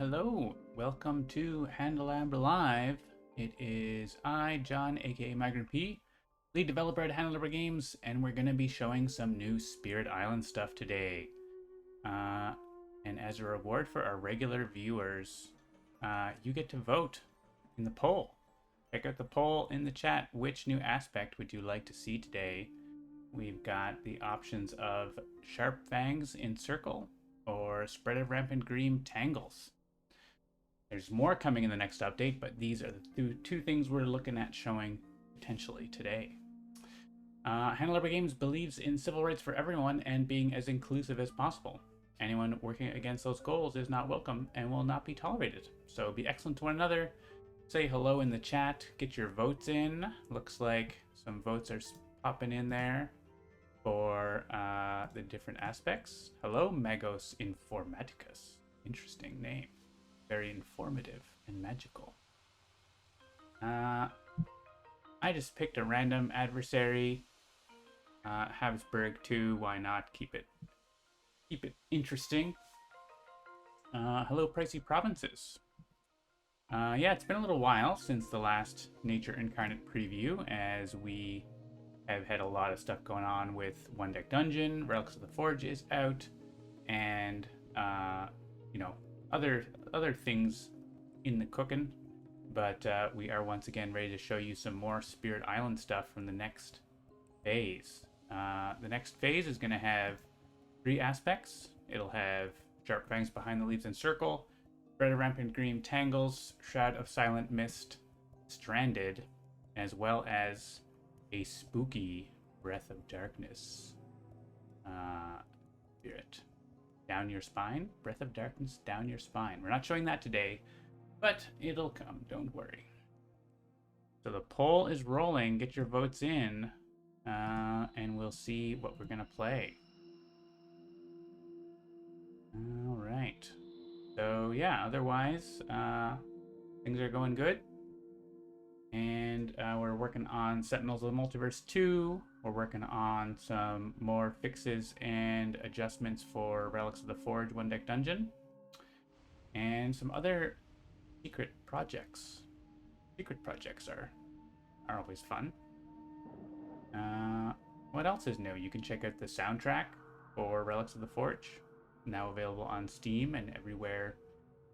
Hello. Welcome to Handelabra Live. It is I, John, aka Migrant P, lead developer at Handelabra Games, and we're going to be showing some new Spirit Island stuff today. And as a reward for our regular viewers, you get to vote in the poll. Check out the poll in the chat. Which new aspect would you like to see today? We've got the options of Sharp Fangs in Circle or Spread of Rampant Green Tangles. There's more coming in the next update, but these are the two things we're looking at showing potentially today. Handelabra Games believes in civil rights for everyone and being as inclusive as possible. Anyone working against those goals is not welcome and will not be tolerated. So be excellent to one another. Say hello in the chat. Get your votes in. Looks like some votes are popping in there for the different aspects. Hello, Magos Informaticus. Interesting name. Very informative and magical. I just picked a random adversary. Habsburg 2, why not? Keep it interesting. Hello, Pricey Provinces. Yeah, it's been a little while since the last Nature Incarnate preview, as we have had a lot of stuff going on with One Deck Dungeon, Relics of the Forge is out, and other things in the cooking. But we are once again ready to show you some more Spirit Island stuff from the next phase. The next phase is going to have 3 aspects. It'll have Sharp Fangs Behind the Leaves in Circle, Spread of Rampant Green Tangles, Shroud of Silent Mist, Stranded, as well as a spooky Breath of Darkness spirit. Down your spine? Breath of Darkness down your spine. We're not showing that today, but it'll come, don't worry. So the poll is rolling. Get your votes in, and we'll see what we're going to play. All right. So yeah, otherwise, things are going good. And we're working on Sentinels of the Multiverse 2. We're working on some more fixes and adjustments for Relics of the Forge One Deck Dungeon. And some other secret projects. Secret projects are always fun. What else is new? You can check out the soundtrack for Relics of the Forge. Now available on Steam and everywhere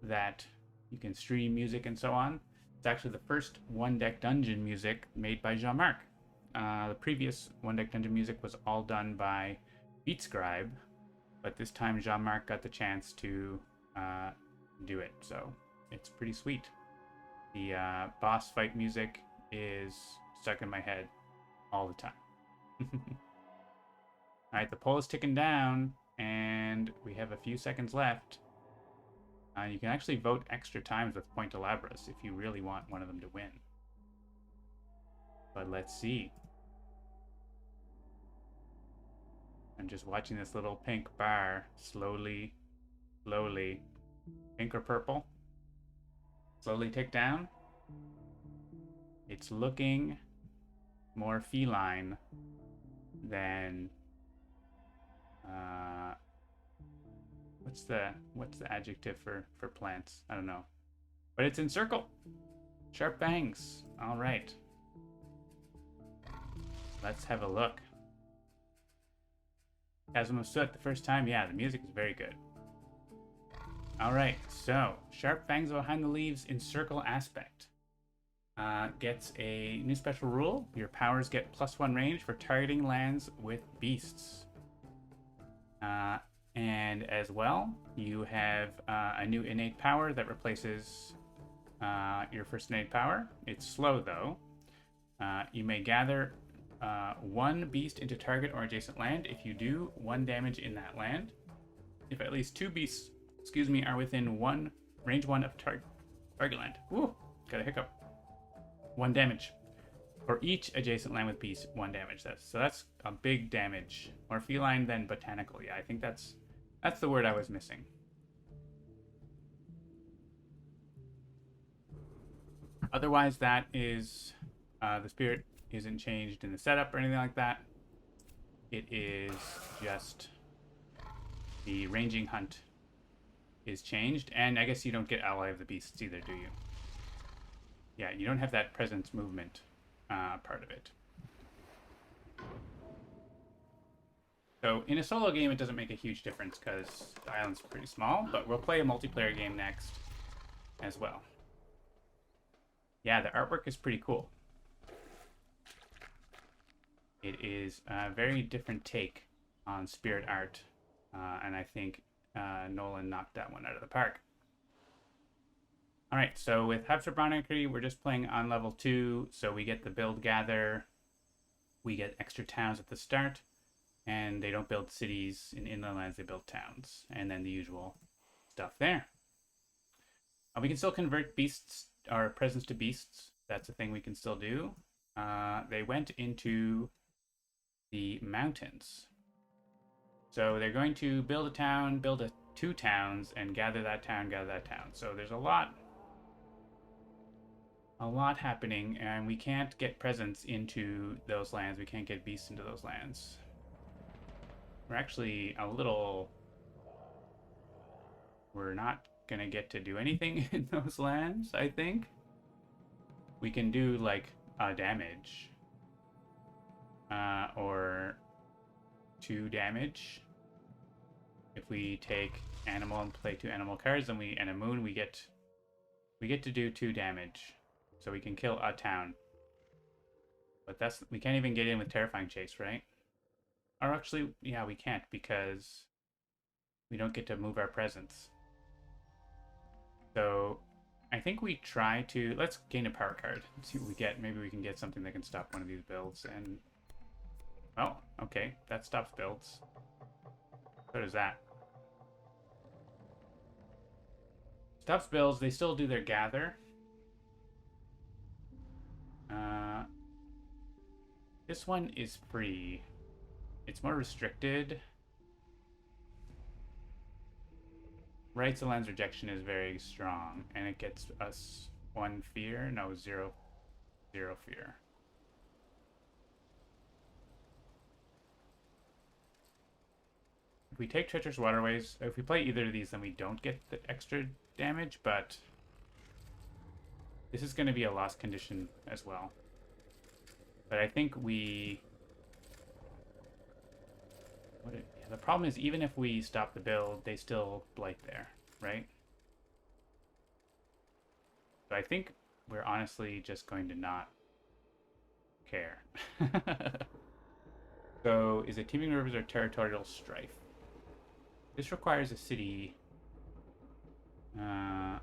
that you can stream music and so on. It's actually the first One Deck Dungeon music made by Jean-Marc. The previous One Deck Dungeon music was all done by BeatScribe, but this time Jean-Marc got the chance to do it, so it's pretty sweet. The boss fight music is stuck in my head all the time. Alright, the poll is ticking down, and we have a few seconds left. You can actually vote extra times with Handelabras if you really want one of them to win. But let's see. I'm just watching this little pink bar slowly, pink or purple, slowly tick down. It's looking more feline than what's the adjective for plants? I don't know. But it's in circle. Sharp Fangs. All right. Let's have a look. Chasm of Soot the first time. Yeah, the music is very good. All right. So, Sharp Fangs Behind the Leaves in Circle aspect. Gets a new special rule. Your powers get +1 range for targeting lands with beasts. And as well, you have a new innate power that replaces your first innate power. It's slow, though. You may gather 1 beast into target or adjacent land. If you do, 1 damage in that land. If at least 2 beasts, are within range 1 of target land. Woo! Got a hiccup. 1 damage. For each adjacent land with beast, 1 damage. That's a big damage. More feline than botanical. Yeah, I think that's the word I was missing. Otherwise, that is the spirit isn't changed in the setup or anything like that. It is just the ranging hunt is changed. And I guess you don't get Ally of the Beasts either, do you? Yeah, you don't have that presence movement part of it. So in a solo game, it doesn't make a huge difference because the island's pretty small, but we'll play a multiplayer game next as well. Yeah, the artwork is pretty cool. It is a very different take on spirit art, and I think Nolan knocked that one out of the park. All right, so with Habsburg Monarchy, we're just playing on level 2, so we get the build gather, we get extra towns at the start, and they don't build cities in inland lands, they build towns, and then the usual stuff there. We can still convert beasts, or presents to beasts. That's a thing we can still do. They went into the mountains. So they're going to build a town, build 2 towns, and gather that town, gather that town. So there's a lot happening, and we can't get presents into those lands. We can't get beasts into those lands. We're actually we're not gonna get to do anything in those lands, I think. We can do like damage. Or 2 damage. If we take animal and play 2 animal cards and a moon, we get to do 2 damage. So we can kill a town. But we can't even get in with Terrifying Chase, right? Or actually, yeah, we can't because we don't get to move our presence. So I think we try to... Let's gain a power card. See what we get. Maybe we can get something that can stop one of these builds. And... Oh, okay. That stops builds. So does that. Stops builds. They still do their gather. This one is free. It's more restricted. Rights of Lands Rejection is very strong, and it gets us 1 fear. No, 0 fear. If we take Treacherous Waterways, if we play either of these, then we don't get the extra damage, but this is going to be a lost condition as well. But I think the problem is, even if we stop the build, they still blight there, right? So I think we're honestly just going to not care. So, is it Teeming Rivers or Territorial Strife? This requires a city. I'm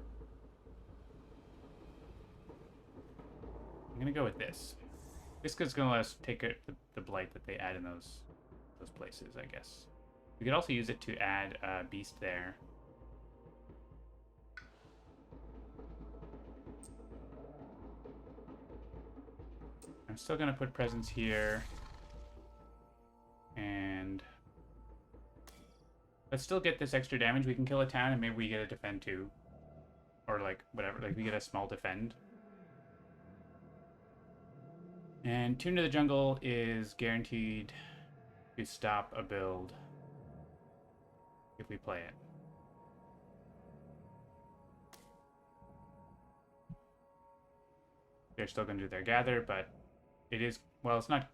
gonna go with this. This is gonna let us take the blight that they add in those places, I guess. We could also use it to add a beast there. I'm still gonna put presence here. And let's still get this extra damage. We can kill a town and maybe we get a defend too. Or like whatever, like we get a small defend. And Tune to the Jungle is guaranteed to stop a build if we play it. They're still going to do their gather, but it is, well, it's not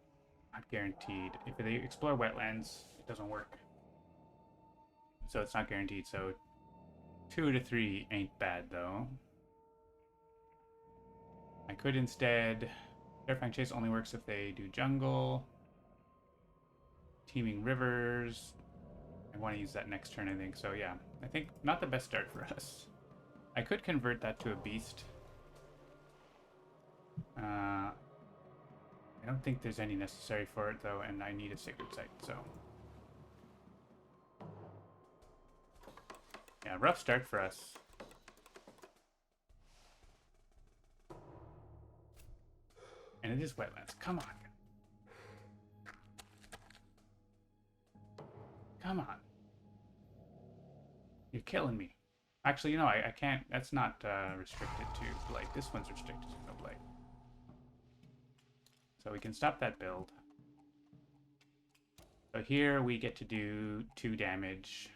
guaranteed. If they explore wetlands, it doesn't work. So it's not guaranteed. So 2 to 3 ain't bad, though. I could instead... Terrifying Chase only works if they do jungle. Teeming Rivers. I want to use that next turn, I think. So yeah, I think not the best start for us. I could convert that to a beast. I don't think there's any necessary for it, though, and I need a Sacred Site, so... Yeah, rough start for us. And it is wetlands. Come on. Come on. You're killing me. Actually, you know, I can't... That's not restricted to blight. This one's restricted to no blight. So we can stop that build. So here we get to do 2 damage.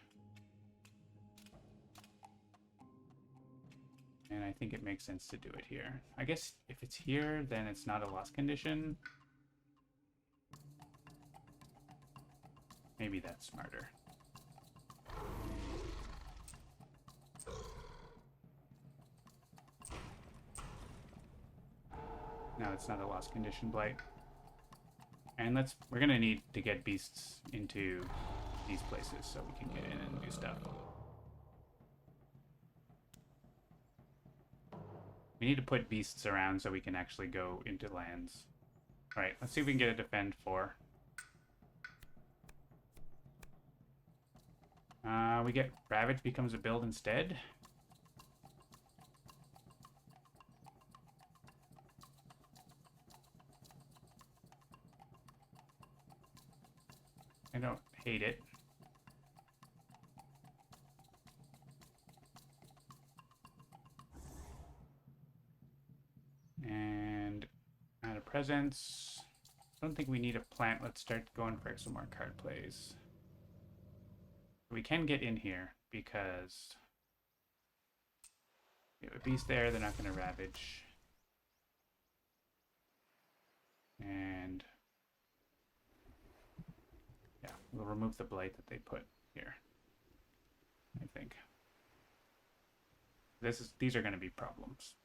And I think it makes sense to do it here. I guess if it's here, then it's not a lost condition. Maybe that's smarter. No, it's not a lost condition blight. And we're gonna need to get beasts into these places so we can get in and do stuff. We need to put beasts around so we can actually go into lands. Alright, let's see if we can get a defend 4. We get Ravage becomes a build instead. I don't hate it. And out of presence. I don't think we need a plant. Let's start going for some more card plays. We can get in here because we have a beast there. They're not going to ravage. And yeah, we'll remove the blight that they put here, I think. These are going to be problems.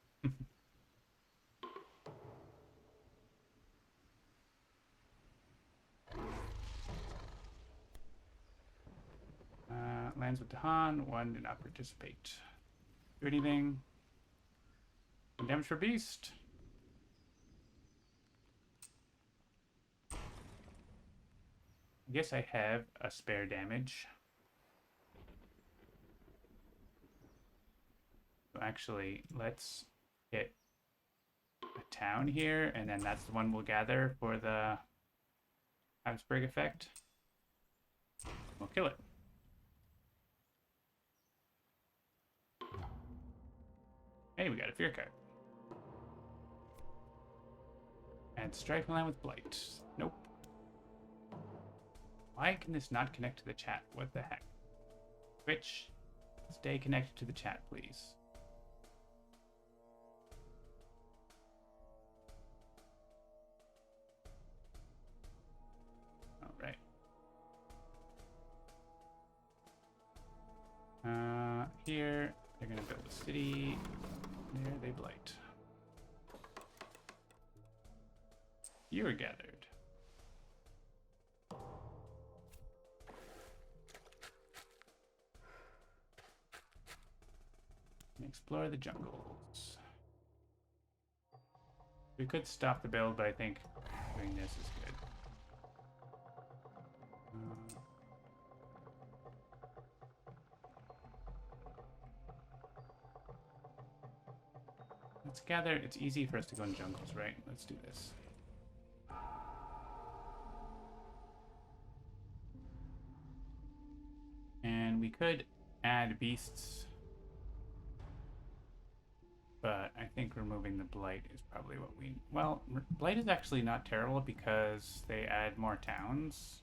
Lands with Dahan. 1 did not participate. Do anything. And damage for beast. I guess I have a spare damage. So actually, let's hit a town here, and then that's the one we'll gather for the Habsburg effect. We'll kill it. Hey, we got a fear card. And strike land with blight. Nope. Why can this not connect to the chat? What the heck? Twitch, stay connected to the chat, please. All right. Here, they're gonna build a city. There they blight. You are gathered. Explore the jungles. We could stop the build, but I think doing this is good. Let's gather. It's easy for us to go in jungles, right? Let's do this. And we could add beasts, but I think removing the blight is probably what we... Well, blight is actually not terrible because they add more towns.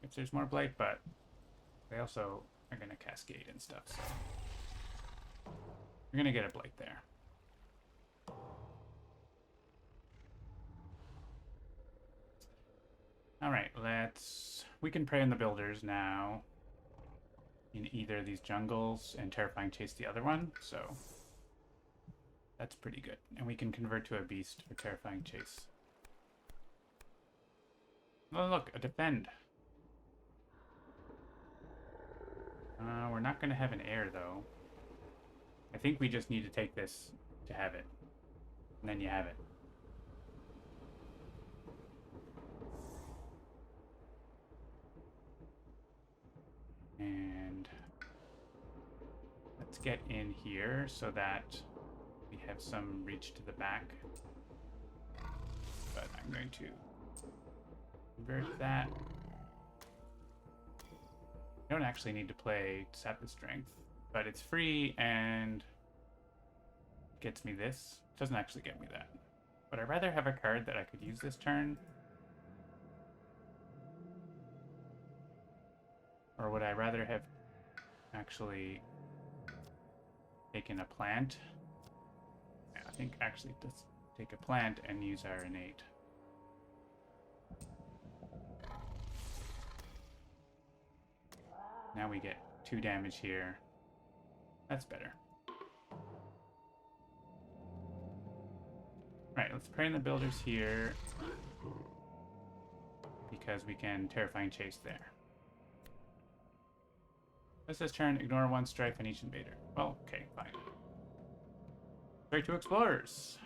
If there's more blight, but they also are going to cascade and stuff, so... We're going to get a blight there. Alright, we can prey on the builders now in either of these jungles and Terrifying Chase the other one, so that's pretty good. And we can convert to a beast for Terrifying Chase. Oh look, a defend. We're not going to have an heir though. I think we just need to take this to have it. And then you have it. And let's get in here so that we have some reach to the back. But I'm going to convert that. I don't actually need to play Sap the Strength, but it's free and gets me this. It doesn't actually get me that. But I'd rather have a card that I could use this turn. Or would I rather have actually taking a plant. Yeah, I think actually let's take a plant and use our innate. Now we get 2 damage here. That's better. Right, let's pray in the builders here because we can terrifying chase there. This says turn, ignore 1 strife on each invader. Well, okay, fine. Straight to explorers.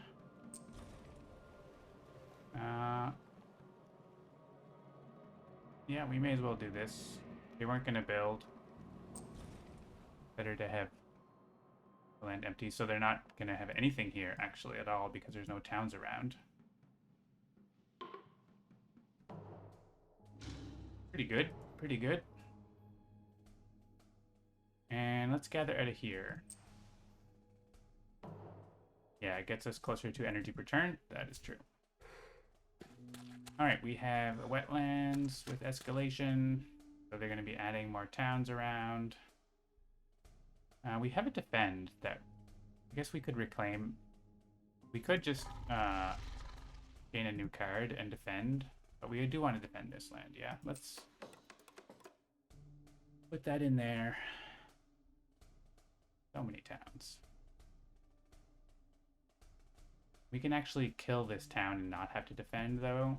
Yeah, we may as well do this. They weren't going to build. Better to have the land empty, so they're not going to have anything here, actually, at all, because there's no towns around. Pretty good. Pretty good. And let's gather out of here. Yeah, it gets us closer to energy per turn. That is true. Alright, we have wetlands with escalation. So they're going to be adding more towns around. We have a defend that I guess we could reclaim. We could just gain a new card and defend. But we do want to defend this land, yeah. Let's put that in there. So many towns. We can actually kill this town and not have to defend, though.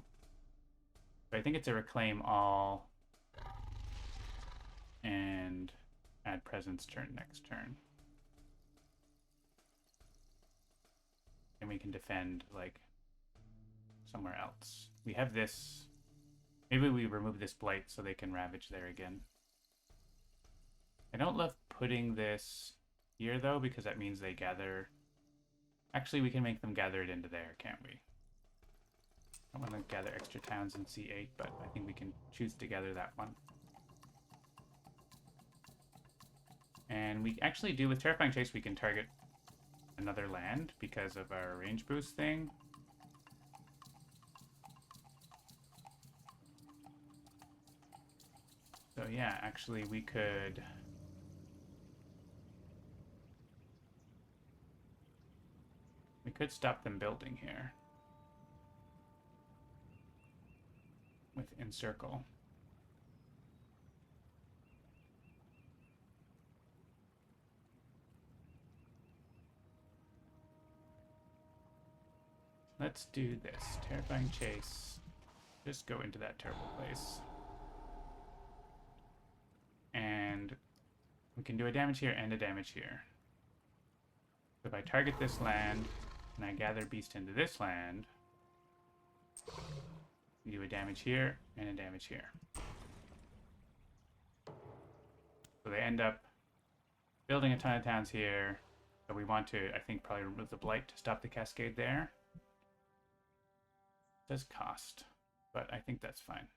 But I think it's a reclaim all and add presence turn next turn. And we can defend, like, somewhere else. We have this. Maybe we remove this blight so they can ravage there again. I don't love putting this here, though, because that means they gather. Actually, we can make them gather it into there, can't we? I want to gather extra towns in C8, but I think we can choose to gather that one. And we actually do, with Terrifying Chase, we can target another land because of our range boost thing. So yeah, actually we could... We could stop them building here. With encircle. Let's do this. Terrifying Chase. Just go into that terrible place. And we can do a damage here and a damage here. So if I target this land and I gather beast into this land, we do a damage here and a damage here. So they end up building a ton of towns here. So we want to, I think, probably remove the blight to stop the cascade there. It does cost, but I think that's fine.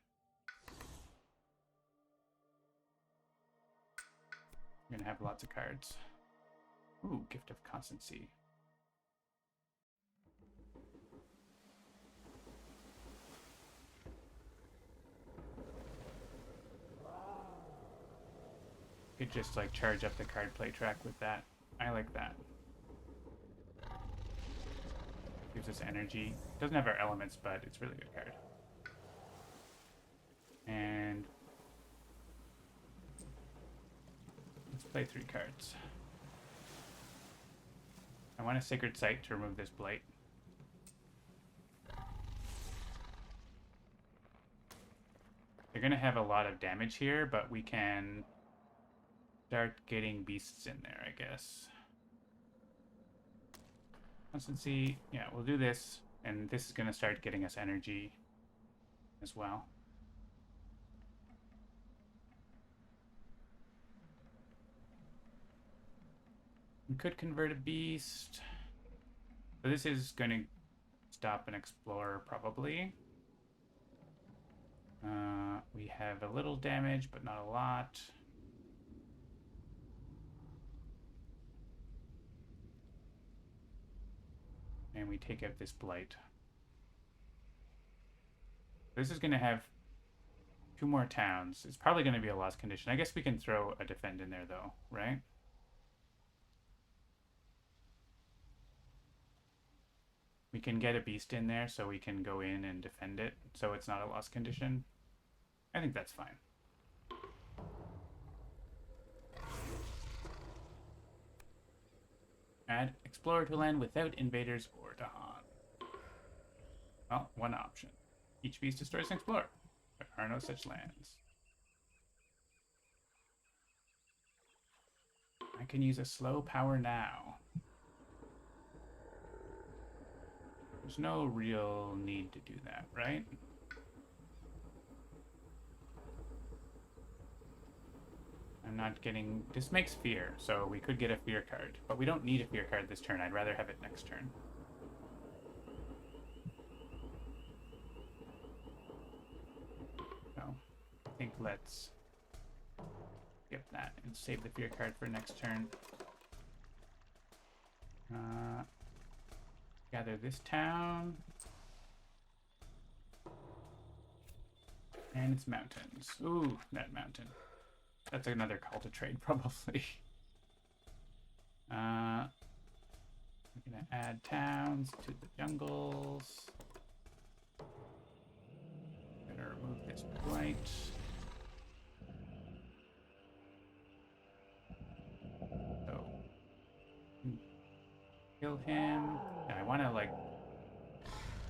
We're gonna have lots of cards. Ooh, Gift of Constancy. Could just like charge up the card play track with that. I like that. Gives us energy. Doesn't have our elements, but it's a really good card. And let's play 3 cards. I want a Sacred Site to remove this blight. They're gonna have a lot of damage here, but we can start getting beasts in there, I guess. Constancy, yeah, we'll do this, and this is gonna start getting us energy as well. We could convert a beast. So this is going to stop an explorer, probably. We have a little damage, but not a lot. And we take out this blight. This is going to have 2 more towns. It's probably going to be a lost condition. I guess we can throw a defend in there, though, right? We can get a beast in there so we can go in and defend it, so it's not a lost condition. I think that's fine. Add Explorer to land without invaders or Dahan. Well, one option. Each beast destroys an Explorer. There are no such lands. I can use a slow power now. There's no real need to do that, right? I'm not getting... This makes fear, so we could get a fear card. But we don't need a fear card this turn. I'd rather have it next turn. So, I think let's skip that and save the fear card for next turn. Gather this town. And its mountains. Ooh, that mountain. That's another call to trade, probably. We're gonna add towns to the jungles. Gonna remove this blight. So, kill him. Yeah, I want to like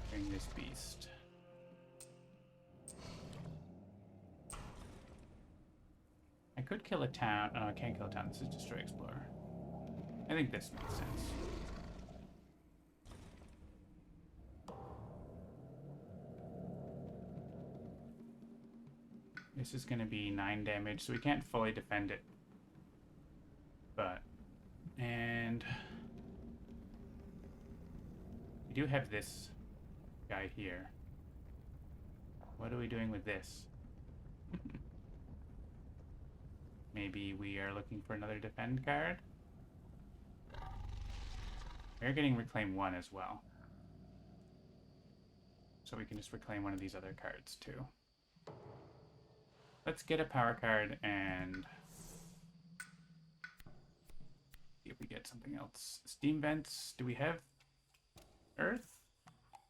bring this beast. I could kill a town. Oh, I can't kill a town. This is Destroy Explorer. I think this makes sense. This is going to be 9 damage, so we can't fully defend it. But, and we do have this guy here. What are we doing with this? Maybe we are looking for another defend card. We're getting Reclaim 1 as well. So we can just reclaim one of these other cards too. Let's get a power card and see if we get something else. Steam vents. Do we have Earth?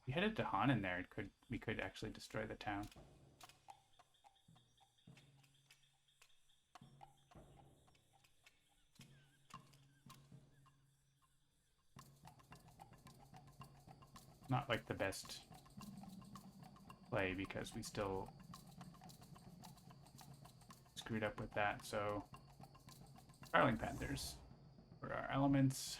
We had a Dahan in there. We could actually destroy the town. Not like the best play because we still screwed up with that, so Starling Panthers for our elements.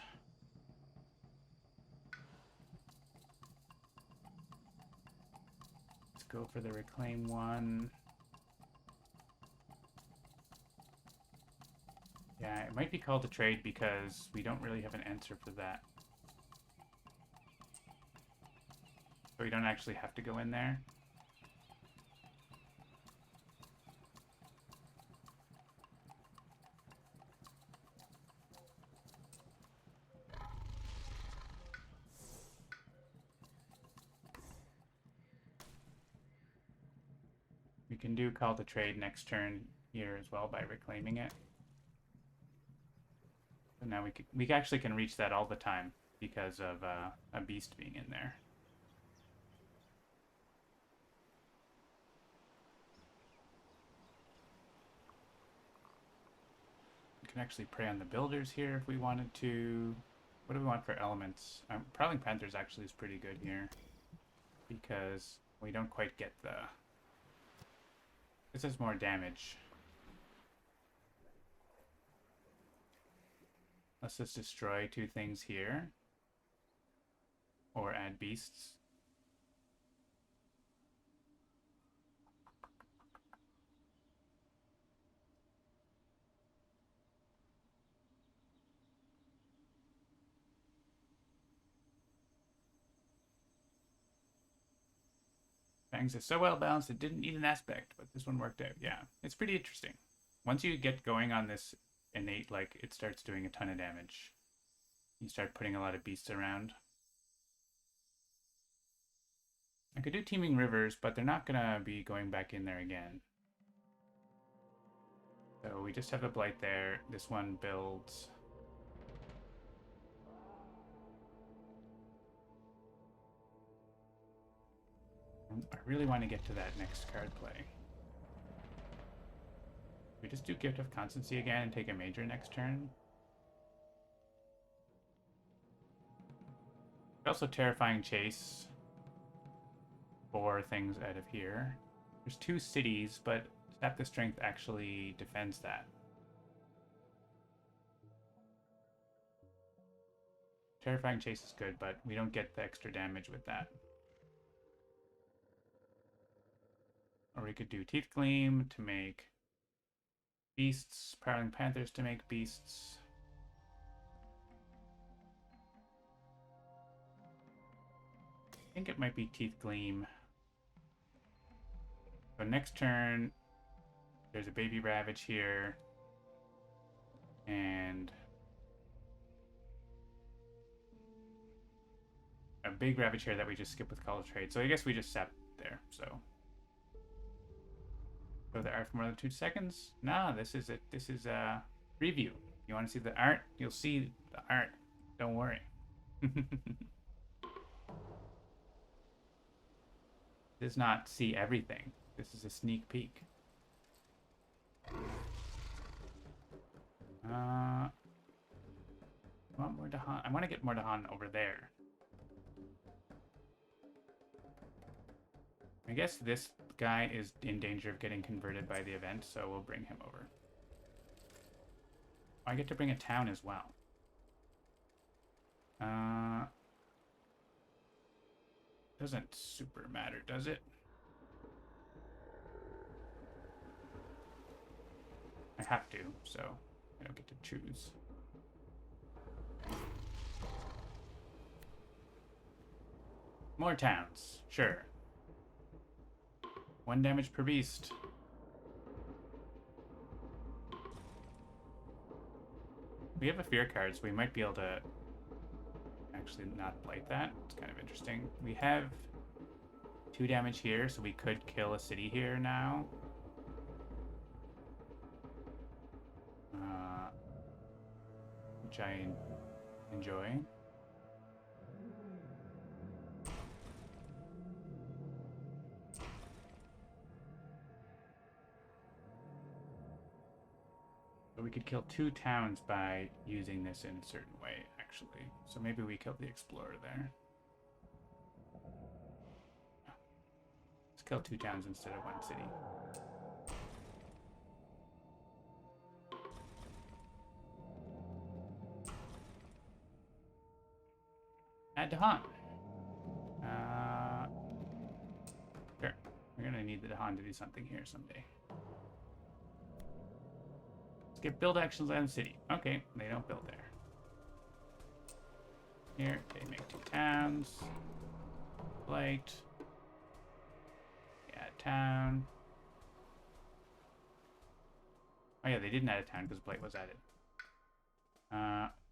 Let's go for the Reclaim 1. Yeah, it might be called to trade because we don't really have an answer for that. So we don't actually have to go in there. We can do call to trade next turn here as well by reclaiming it. So now we actually can reach that all the time because of a beast being in there. We can actually prey on the builders here if we wanted to. What do we want for elements? Prowling Panthers actually is pretty good here because we don't quite get the... This has more damage. Let's just destroy 2 things here. Or add beasts. Fangs is so well balanced it didn't need an aspect, but this one worked out. Yeah, it's pretty interesting. Once you get going on this innate, like, it starts doing a ton of damage. You start putting a lot of beasts around. I could do Teeming Rivers, but they're not gonna be going back in there again. So we just have a Blight there. This one builds. I really want to get to that next card play. We just do Gift of Constancy again and take a major next turn. Also Terrifying Chase for things out of here. There's 2 cities, but Sap the Strength actually defends that. Terrifying Chase is good, but we don't get the extra damage with that. Or we could do Teeth Gleam to make beasts, Prowling Panthers to make beasts. I think it might be Teeth Gleam. So next turn, there's a Baby Ravage here. And a big Ravage here that we just skip with Call of Trade. So I guess we just sap there, so. Go to the art for more than 2 seconds? No, this is it. This is a preview. You want to see the art? You'll see the art. Don't worry. Does not see everything. This is a sneak peek. I want more Dahan. I want to get more Dahan over there. I guess this guy is in danger of getting converted by the event, so we'll bring him over. I get to bring a town as well. Doesn't super matter, does it? I have to, so I don't get to choose. More towns, sure. 1 damage per beast. We have a fear card, so we might be able to actually not blight that. It's kind of interesting. We have 2 damage here, so we could kill a city here now. Which I enjoy. But we could kill 2 towns by using this in a certain way, actually. So maybe we killed the Explorer there. Let's kill 2 towns instead of 1 city. Add Dahan. Sure. We're gonna need the Dahan to do something here someday. Get build actions on the city. Okay, they don't build there. Here, they make 2 towns. Blight. Yeah, town. Oh yeah, they didn't add a town because Blight was added.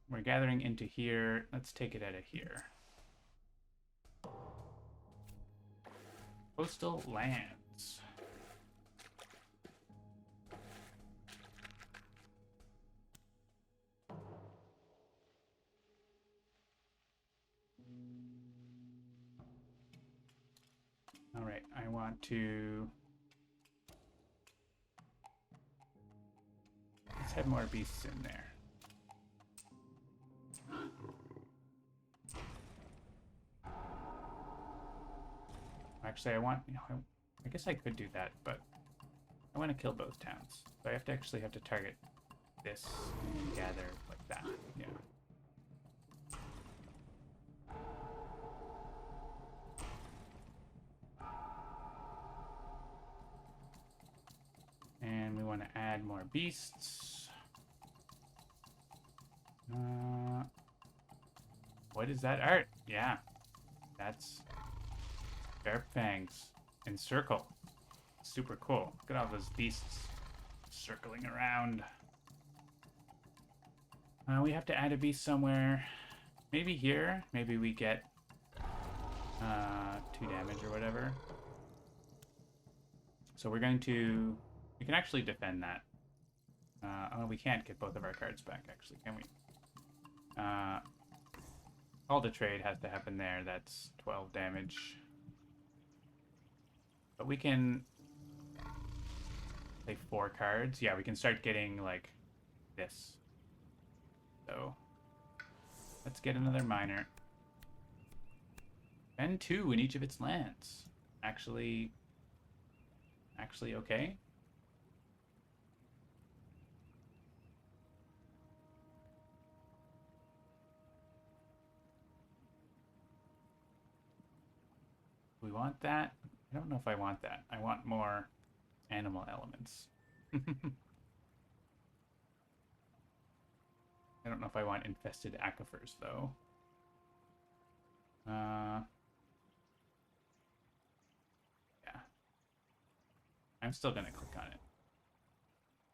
We're gathering into here. Let's take it out of here. Coastal lands. All right, I want to... Let's have more beasts in there. Actually, I want... You know, I guess I could do that, but I want to kill both towns. So I have to actually have to target this and gather like that. Yeah. And we want to add more beasts. What is that art? Yeah, that's Bear Fangs in circle. Super cool. Look at all those beasts circling around. We have to add a beast somewhere. Maybe here. Maybe we get 2 damage or whatever. So we're going to... We can actually defend that. Oh, we can't get both of our cards back, actually, can we? Call to trade has to happen there. That's 12 damage. But we can play 4 cards. Yeah, we can start getting like this. So let's get another miner. And 2 in each of its lands. Actually okay. We want that. I don't know if I want that. I want more animal elements. I don't know if I want infested aquifers, though. Yeah. I'm still going to click on it.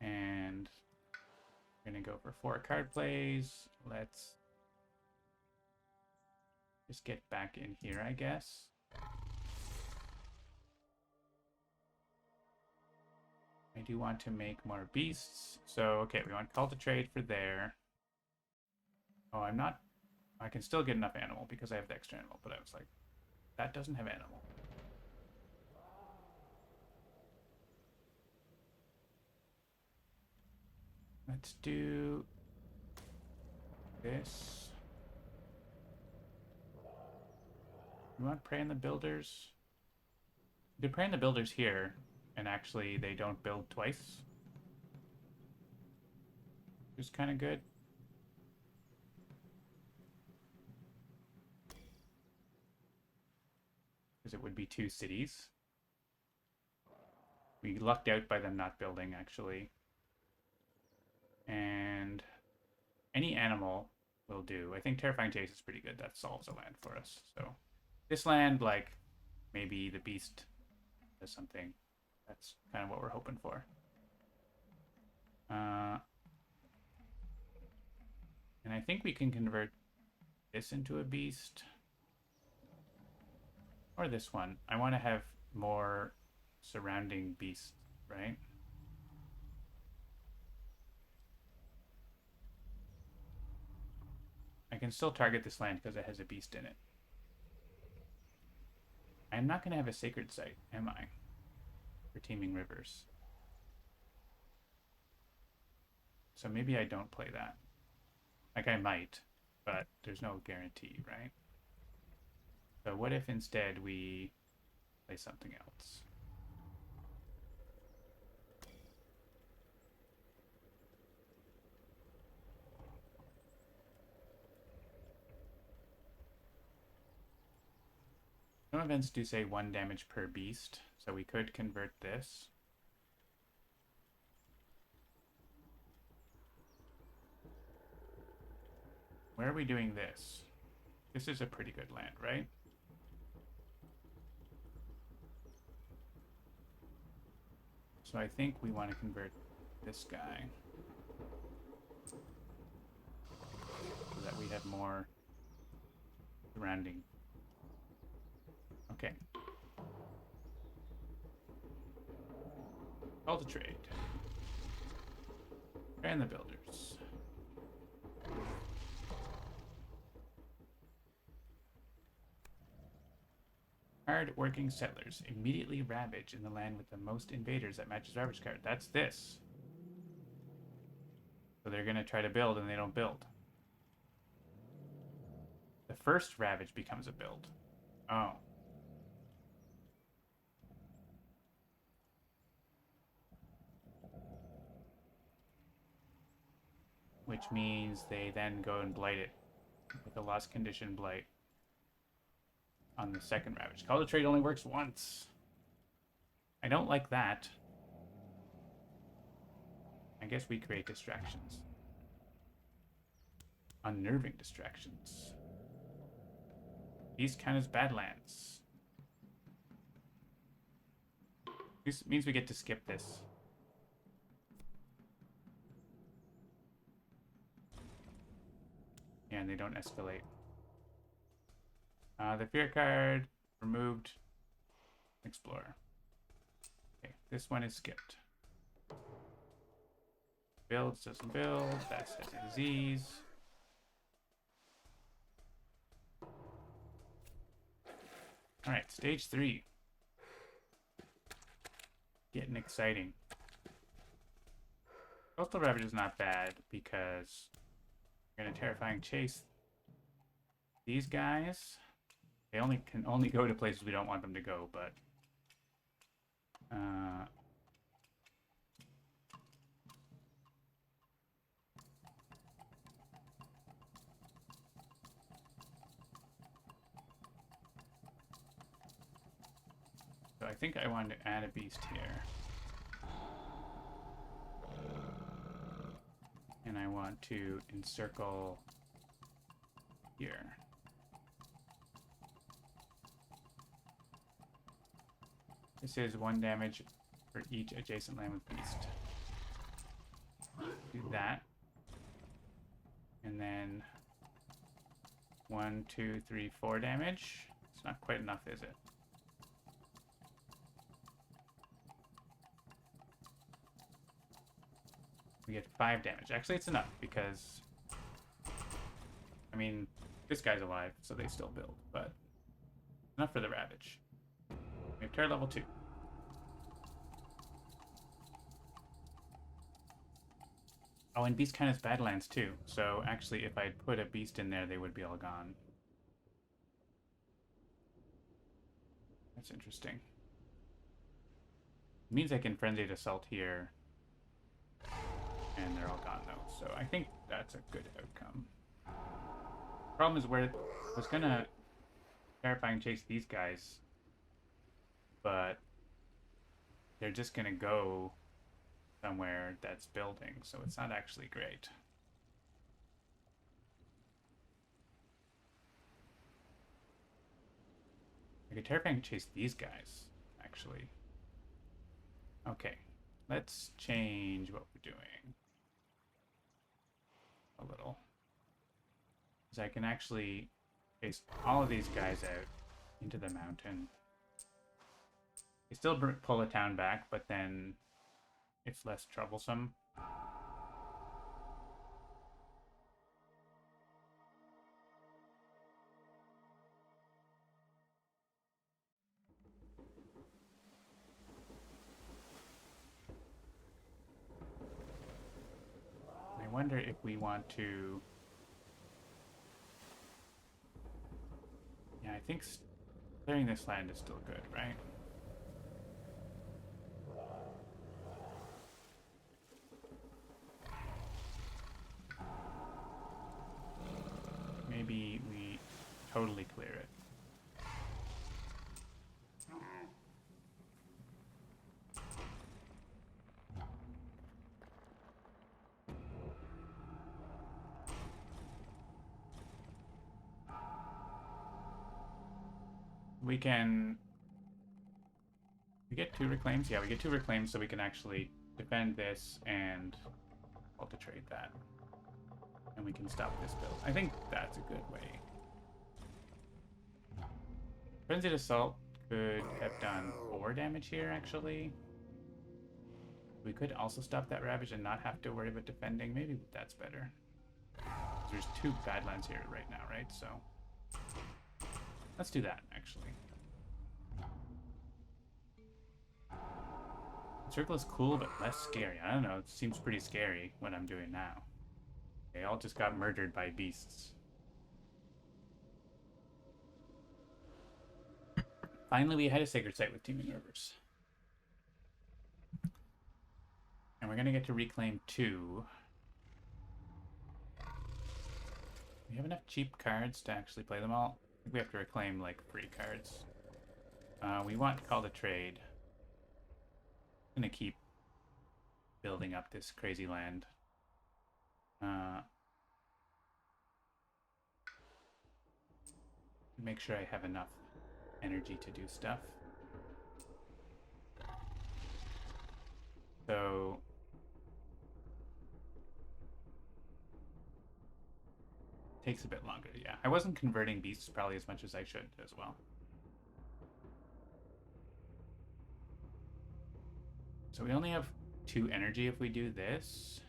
And we're going to go for 4 card plays. Let's just get back in here, I guess. I do want to make more beasts. So, okay, we want Call to Trade for there. Oh, I'm not... I can still get enough animal because I have the extra animal, but I was like, that doesn't have animal. Let's do this. We want Prey on the Builders. Do Prey on the Builders here, and actually they don't build twice. Which is kind of good. Because it would be 2 cities. We lucked out by them not building, actually. And any animal will do. I think Terrifying Chase is pretty good. That solves a land for us. So this land, like, maybe the beast does something. That's kind of what we're hoping for. And I think we can convert this into a beast. Or this one. I want to have more surrounding beasts, right? I can still target this land because it has a beast in it. I'm not going to have a sacred site, am I? For Teeming Rivers. So maybe I don't play that. Like, I might, but there's no guarantee, right? So what if instead we play something else? Some events do say 1 damage per beast, so we could convert this. Where are we doing this? This is a pretty good land, right? So I think we want to convert this guy. So that we have more surrounding. Okay. Call to Trade. And the Builders. Hard-working settlers immediately ravage in the land with the most invaders that matches Ravage card. That's this. So they're going to try to build and they don't build. The first Ravage becomes a build. Oh. Which means they then go and blight it with a lost condition blight on the second Ravage. Call to Trade only works once. I don't like that. I guess we create distractions. Unnerving distractions. These count as Badlands. This means we get to skip this. Yeah, and they don't escalate. The fear card, removed, explore. Okay, this one is skipped. Builds, doesn't build, that's a disease. Alright, stage 3. Getting exciting. Coastal Ravage is not bad because we're gonna terrifying chase these guys. They can only go to places we don't want them to go, but so I think I wanted to add a beast here. And I want to encircle here. This is 1 damage for each adjacent land with beast. Do that. And then 1, 2, 3, 4 damage. It's not quite enough, is it? We get 5 damage. Actually, it's enough because, I mean, this guy's alive, so they still build, but enough for the Ravage. We have Terror level 2. Oh, and Beast kind of Badlands too. So actually, if I'd put a Beast in there, they would be all gone. That's interesting. It means I can Frenzied Assault here. And they're all gone though. So I think that's a good outcome. Problem is where I was gonna terrifying chase these guys, but they're just gonna go somewhere that's building, so it's not actually great. I could terrifying chase these guys, actually. Okay, let's change what we're doing a little. Because I can actually chase all of these guys out into the mountain. They still pull a town back, but then it's less troublesome. I wonder if we want to... Yeah, I think clearing this land is still good, right? Maybe we totally clear it. We get 2 reclaims? Yeah, we get 2 reclaims, so we can actually defend this and ultra-trade that. And we can stop this build. I think that's a good way. Frenzied Assault could have done 4 damage here, actually. We could also stop that Ravage and not have to worry about defending. Maybe that's better. There's 2 Badlands here right now, right? So let's do that, actually. Circle is cool, but less scary. I don't know, it seems pretty scary what I'm doing now. They all just got murdered by beasts. Finally, we had a Sacred Site with Teeming Rivers. And we're going to get to reclaim 2. We have enough cheap cards to actually play them all. I think we have to reclaim, like, free cards. We want Call to Trade. I'm going to keep building up this crazy land. Make sure I have enough energy to do stuff. So takes a bit longer, yeah. I wasn't converting beasts probably as much as I should as well. So we only have 2 energy if we do this.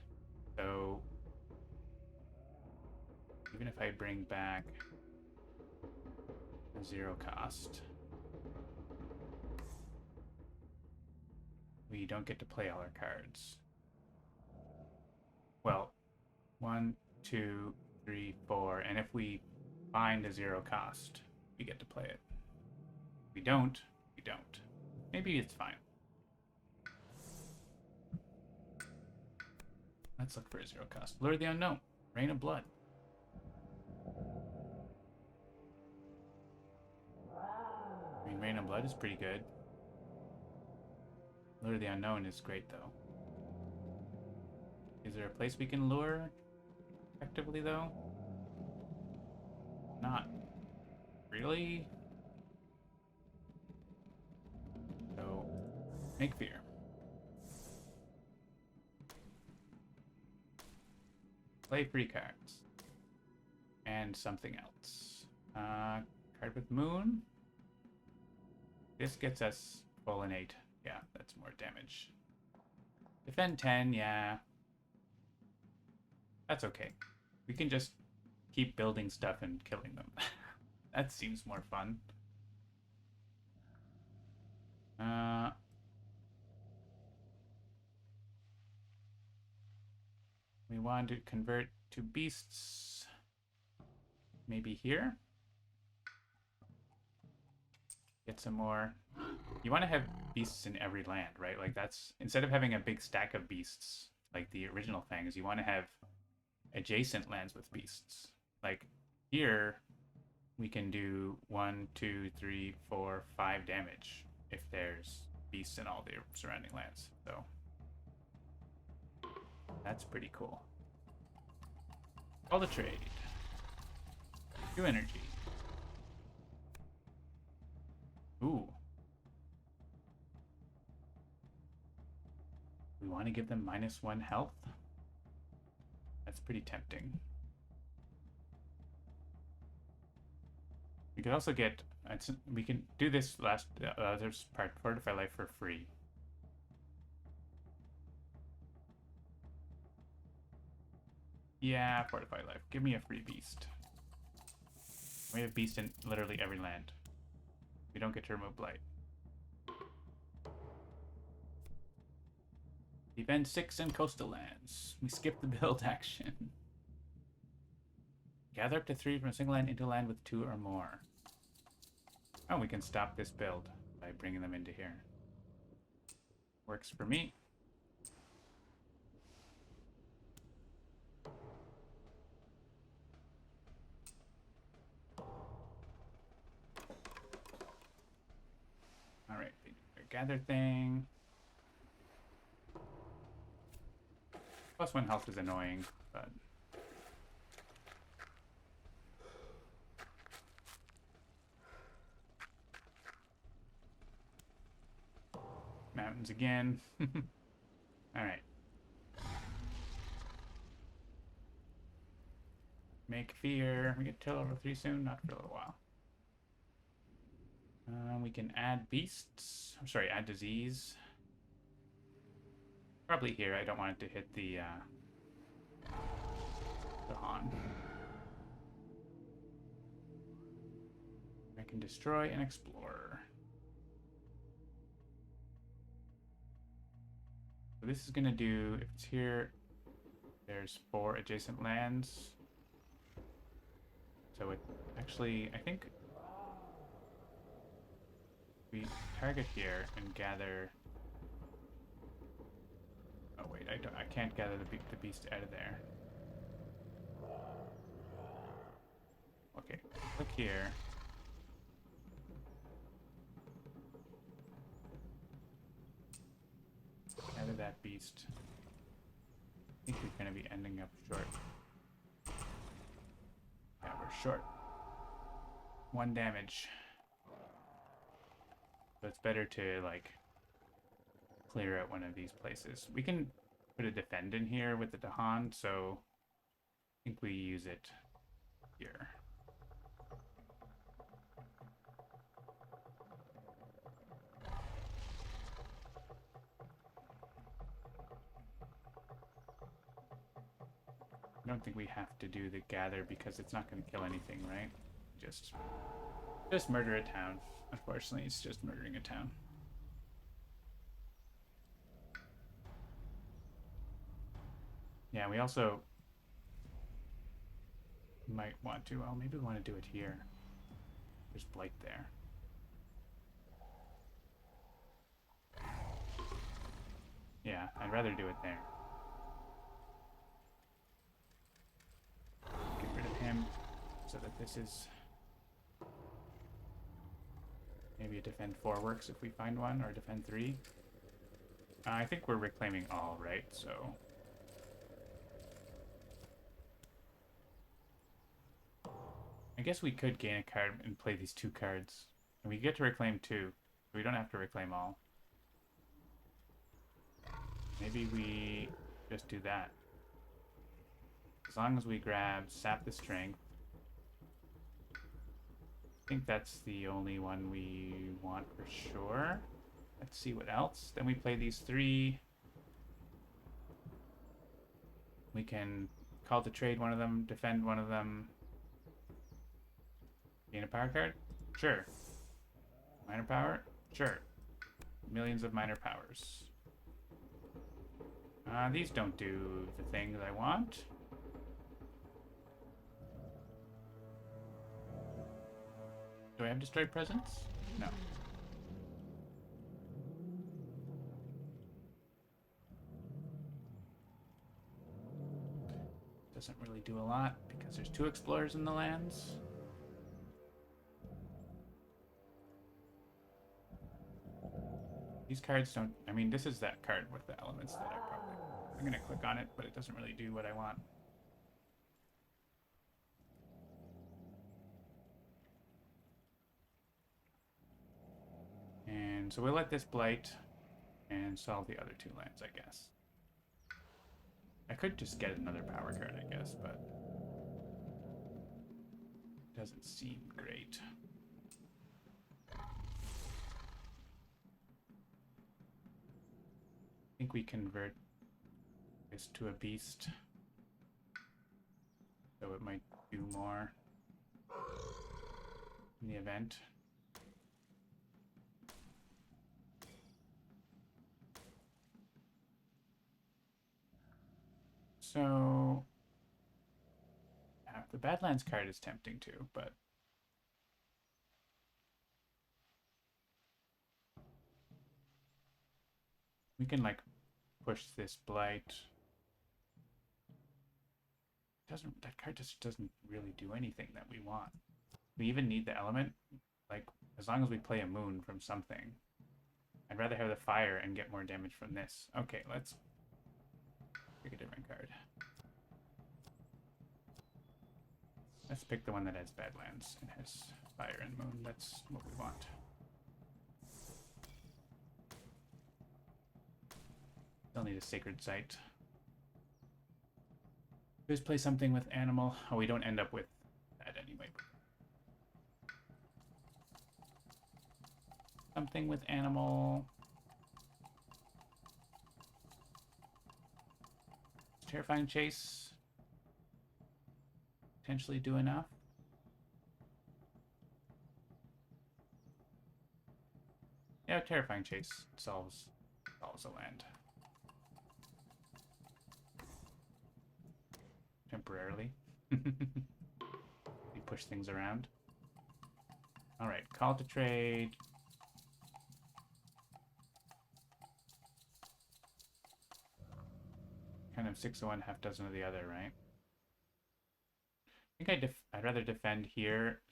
So even if I bring back a 0 cost, we we don't get to play all our cards. Well, 1, 2, 3, 4, and if we find a 0 cost, we get to play it. If we don't, we don't. Maybe it's fine. Let's look for a 0 cost. Lure the Unknown. Rain of Blood. I mean, Rain of Blood is pretty good. Lure the Unknown is great, though. Is there a place we can lure effectively, though? Not really. So, make fear. Play free cards. And something else. Card with Moon. This gets us full in 8. Yeah, that's more damage. Defend 10, yeah. That's okay. We can just keep building stuff and killing them. That seems more fun. We want to convert to beasts. Maybe here. Get some more. You want to have beasts in every land, right? Like that's, instead of having a big stack of beasts like the original things, you want to have adjacent lands with beasts. Like here, we can do 1, 2, 3, 4, 5 damage if there's beasts in all the surrounding lands. So that's pretty cool. All the trade. 2 energy. Ooh. We want to give them -1 health? That's pretty tempting. We could also get... we can do this last there's part, Fortify Life for free. Yeah, Fortify Life. Give me a free beast. We have beast in literally every land. We don't get to remove Blight. Defend 6 and coastal lands. We skip the build action. Gather up to 3 from a single land into land with 2 or more. Oh, we can stop this build by bringing them into here. Works for me. Alright, gather thing. +1 health is annoying, but... mountains again. Alright. Make fear. We get to level 3 soon? Not for a little while. We can add beasts. I'm sorry, add disease. Probably here. I don't want it to hit the Han. I can destroy and explore. So this is gonna do, if it's here, there's 4 adjacent lands. So it actually, I think we target here and gather. Oh wait, I can't gather the beast out of there. Okay, click here. Gather that beast. I think we're gonna be ending up short. Yeah, we're short. 1 damage. So it's better to, like, clear out one of these places. We can put a defend in here with the Dahan, so I think we use it here. I don't think we have to do the gather because it's not going to kill anything, right? Just murder a town. Unfortunately, it's just murdering a town. Yeah, we also might want to, well, maybe we want to do it here. There's blight there. Yeah, I'd rather do it there. Get rid of him so that this is... Maybe a defend 4 works if we find one, or defend 3. I think we're reclaiming all, right? So... I guess we could gain a card and play these 2 cards. And we get to reclaim 2. We don't have to reclaim all. Maybe we just do that. As long as we grab Sap the Strength. I think that's the only one we want for sure. Let's see what else. Then we play these 3. We can call to trade one of them, defend one of them. Gain a power card? Sure. Minor power? Sure. Millions of minor powers. These don't do the things I want. Do I have destroyed presence? No. Doesn't really do a lot because there's 2 explorers in the lands. These cards don't... I mean, this is that card with the elements that I probably... I'm going to click on it, but it doesn't really do what I want. And so we'll let this blight and solve the other 2 lands, I guess. I could just get another power card, I guess, but... it doesn't seem great. I think we convert this to a beast, so it might do more in the event. So, yeah, the Badlands card is tempting too, but we can like push this blight. That card just doesn't really do anything that we want. We even need the element, like as long as we play a moon from something. I'd rather have the fire and get more damage from this. Okay, let's pick a different card. Let's pick the one that has Badlands and has fire and moon. That's what we want. Still need a sacred site. Just play something with animal. Oh, we don't end up with that anyway. Something with animal. Terrifying Chase. Potentially do enough. Yeah, Terrifying Chase solves a land. Temporarily. We push things around. Alright, call to trade. Kind of 6 of one, half dozen of the other, right? I think I'd rather defend here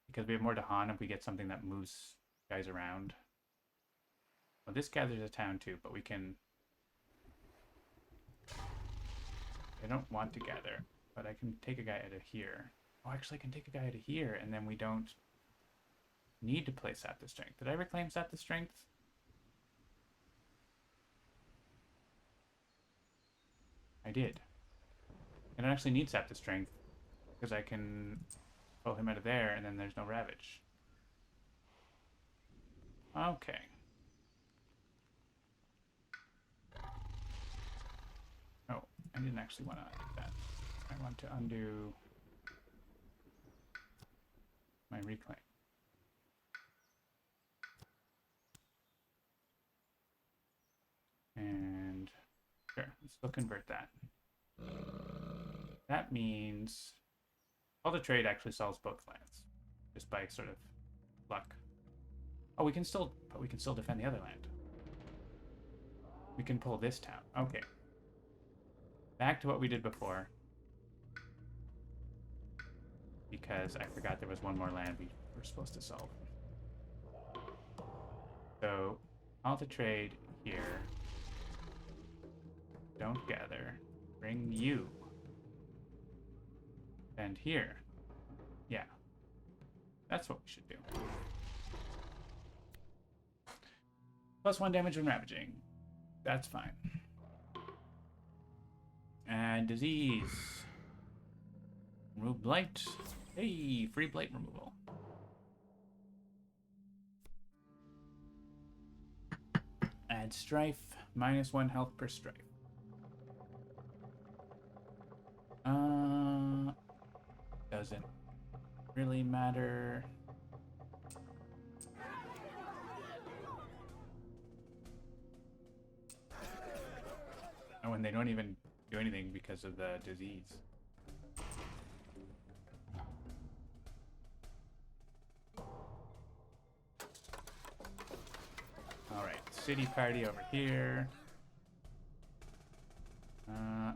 because we have more to Han if we get something that moves guys around. Well, this gathers a town too, but we can... I don't want to gather, but I can take a guy out of here. Oh, actually I can take a guy out of here, and then we don't need to play Sap the Strength. Did I reclaim Sap the Strength? I did. I don't actually need Sap the Strength, because I can pull him out of there, and then there's no Ravage. Okay. Oh, I didn't actually want to do that. I want to undo my reclaim. And sure, let's still convert that. That means all the trade actually solves both lands, just by sort of luck. Oh, we can still defend the other land. We can pull this town. Okay. Back to what we did before. Because I forgot there was one more land we were supposed to solve. So, all the trade here. Don't gather. Bring you. And here. Yeah. That's what we should do. +1 damage when ravaging. That's fine. And disease. Remove blight. Hey, free blight removal. Add strife. -1 health per strife. Doesn't really matter. Oh, and they don't even do anything because of the disease. Alright, city party over here.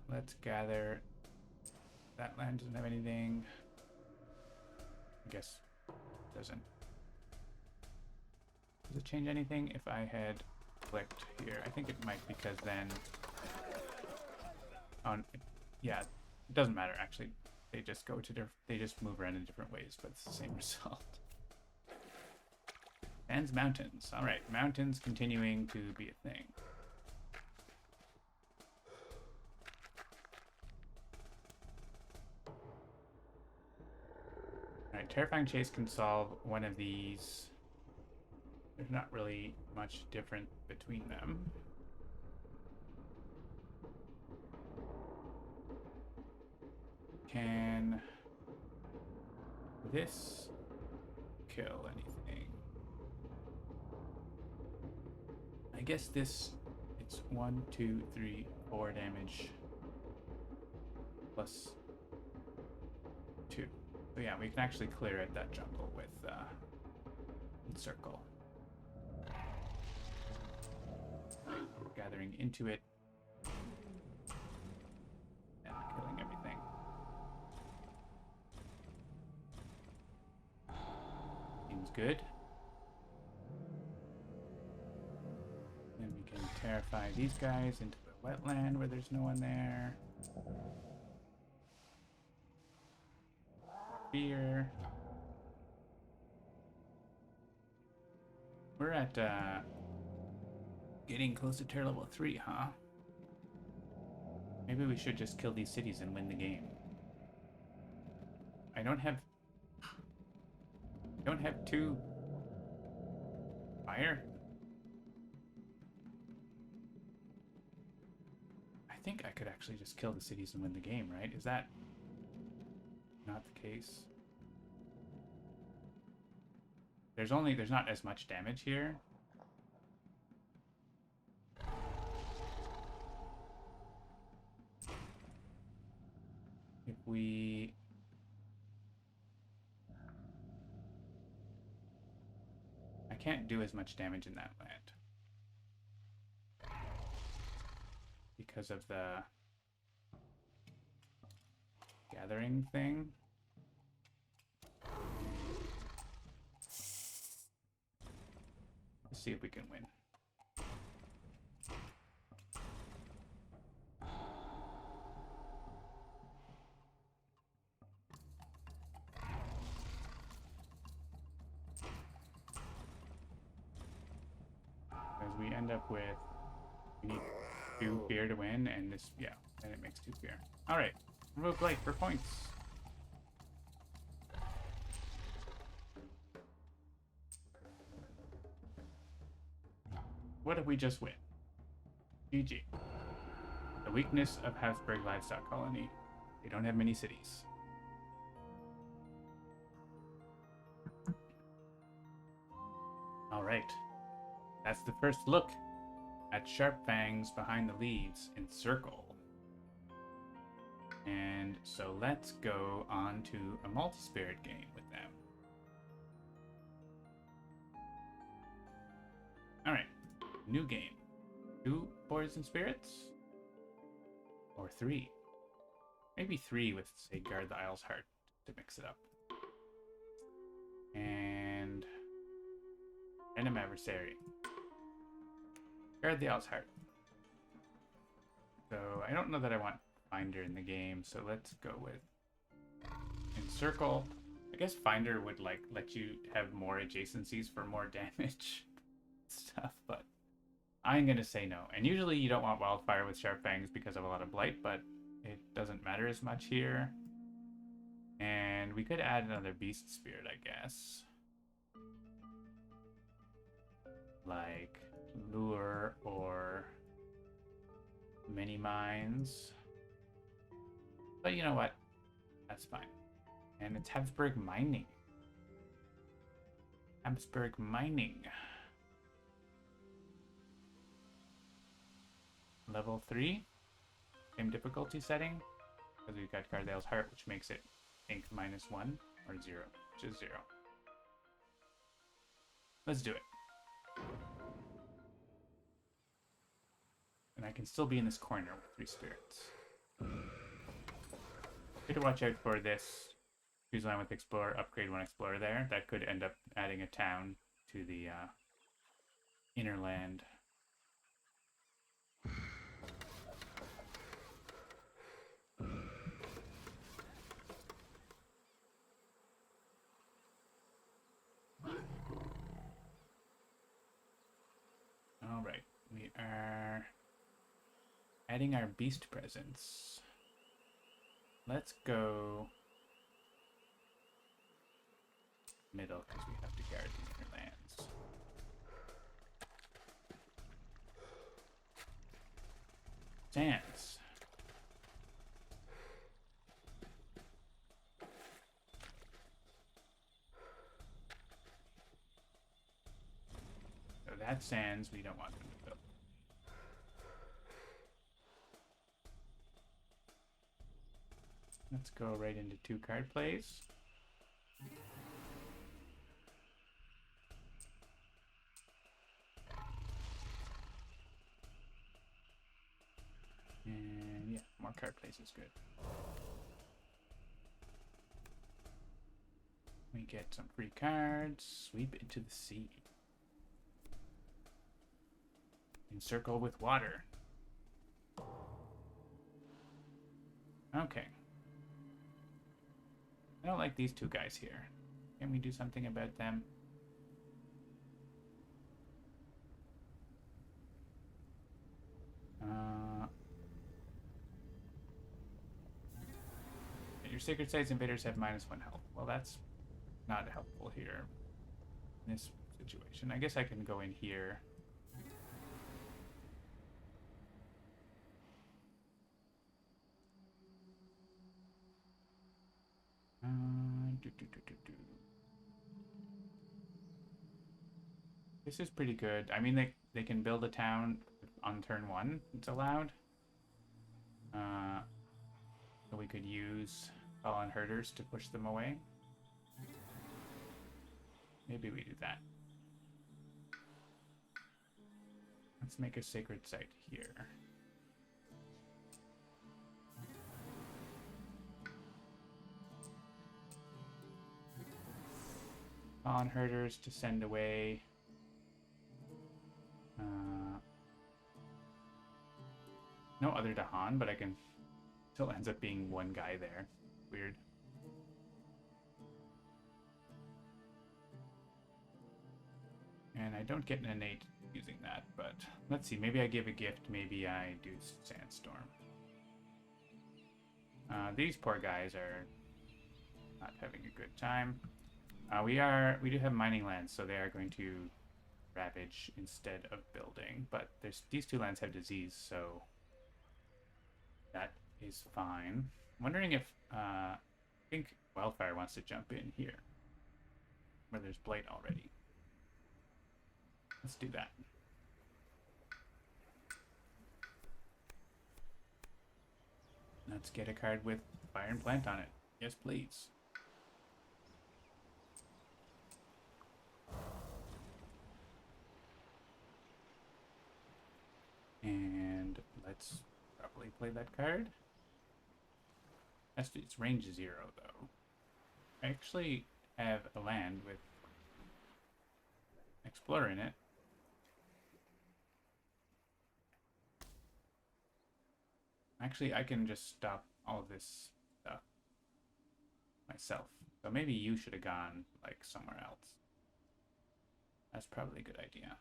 Let's gather. That land doesn't have anything. I guess it doesn't. Does it change anything if I had clicked here? I think it might, because then on yeah, it doesn't matter actually. They just go to they just move around in different ways, but it's the same result. Ends mountains. All right, mountains continuing to be a thing. All right, Terrifying Chase can solve one of these. There's not really much different between them. Can this kill anything? I guess this, it's 1, 2, 3, 4 damage plus 2. So yeah, we can actually clear out that jungle with Encircle. Gathering into it and killing everything. Seems good. Then we can terrify these guys into the wetland where there's no one there. Fear. We're at getting close to tier level 3, huh? Maybe we should just kill these cities and win the game. I don't have 2 fire. I think I could actually just kill the cities and win the game, right? Is that not the case? There's not as much damage here. If we I can't do as much damage in that land because of the gathering thing. Let's see if we can win. As we end up with, we need 2 fear to win, and this, yeah, and it makes 2 fear. All right, remove blight for points. What if we just win? GG. The weakness of Habsburg Livestock Colony. They don't have many cities. All right. That's the first look at Sharp Fangs behind the leaves in Circle. And so let's go on to a multi-spirit game with them. Alright, new game. 2 poison spirits? Or 3? Maybe 3 with, say, Guard the Isle's Heart to mix it up. And Random Adversary. Guard the Isle's Heart. So I don't know that I want Finder in the game, so let's go with Encircle. I guess Finder would like let you have more adjacencies for more damage stuff, but I'm gonna say no. And usually you don't want Wildfire with Sharp Fangs because of a lot of Blight, but it doesn't matter as much here. And we could add another Beast Spirit, I guess. Like Lure or Mini Mines. But you know what? That's fine. And it's Habsburg Mining. Habsburg Mining. Level 3. Same difficulty setting. Because we've got Gardale's Heart, which makes it, I think, -1 or 0, which is 0. Let's do it. And I can still be in this corner with 3 spirits. Good to watch out for this. Choose line with Explorer, upgrade 1 Explorer there. That could end up adding a town to the inner land. Alright, we are adding our beast presence. Let's go middle because we have to guard the inner lands. Sands. So that's sands we don't want them to build. Let's go right into 2 card plays. And yeah, more card plays is good. We get some free cards. Sweep into the sea. Encircle with water. Okay. I don't like these 2 guys here. Can we do something about them? Your Sacred Sites invaders have -1 health. Well, that's not helpful here in this situation. I guess I can go in here. This is pretty good. I mean, they can build a town on turn 1. It's allowed. So we could use Fallen Herders to push them away. Maybe we do that. Let's make a Sacred Site here. Fallen Herders to send away. No other Dahan, but I can still ends up being 1 guy there. Weird. And I don't get an innate using that, but let's see. Maybe I give a gift. Maybe I do Sandstorm. These poor guys are not having a good time. We do have mining lands, so they are going to ravage instead of building. But these 2 lands have disease, so that is fine. I'm wondering if I think Wildfire wants to jump in here, where there's Blight already. Let's do that. Let's get a card with fire and plant on it. Yes, please. And let's probably play that card. Its range is 0, though. I actually have a land with Explorer in it. Actually, I can just stop all of this stuff myself. So maybe you should have gone, like, somewhere else. That's probably a good idea.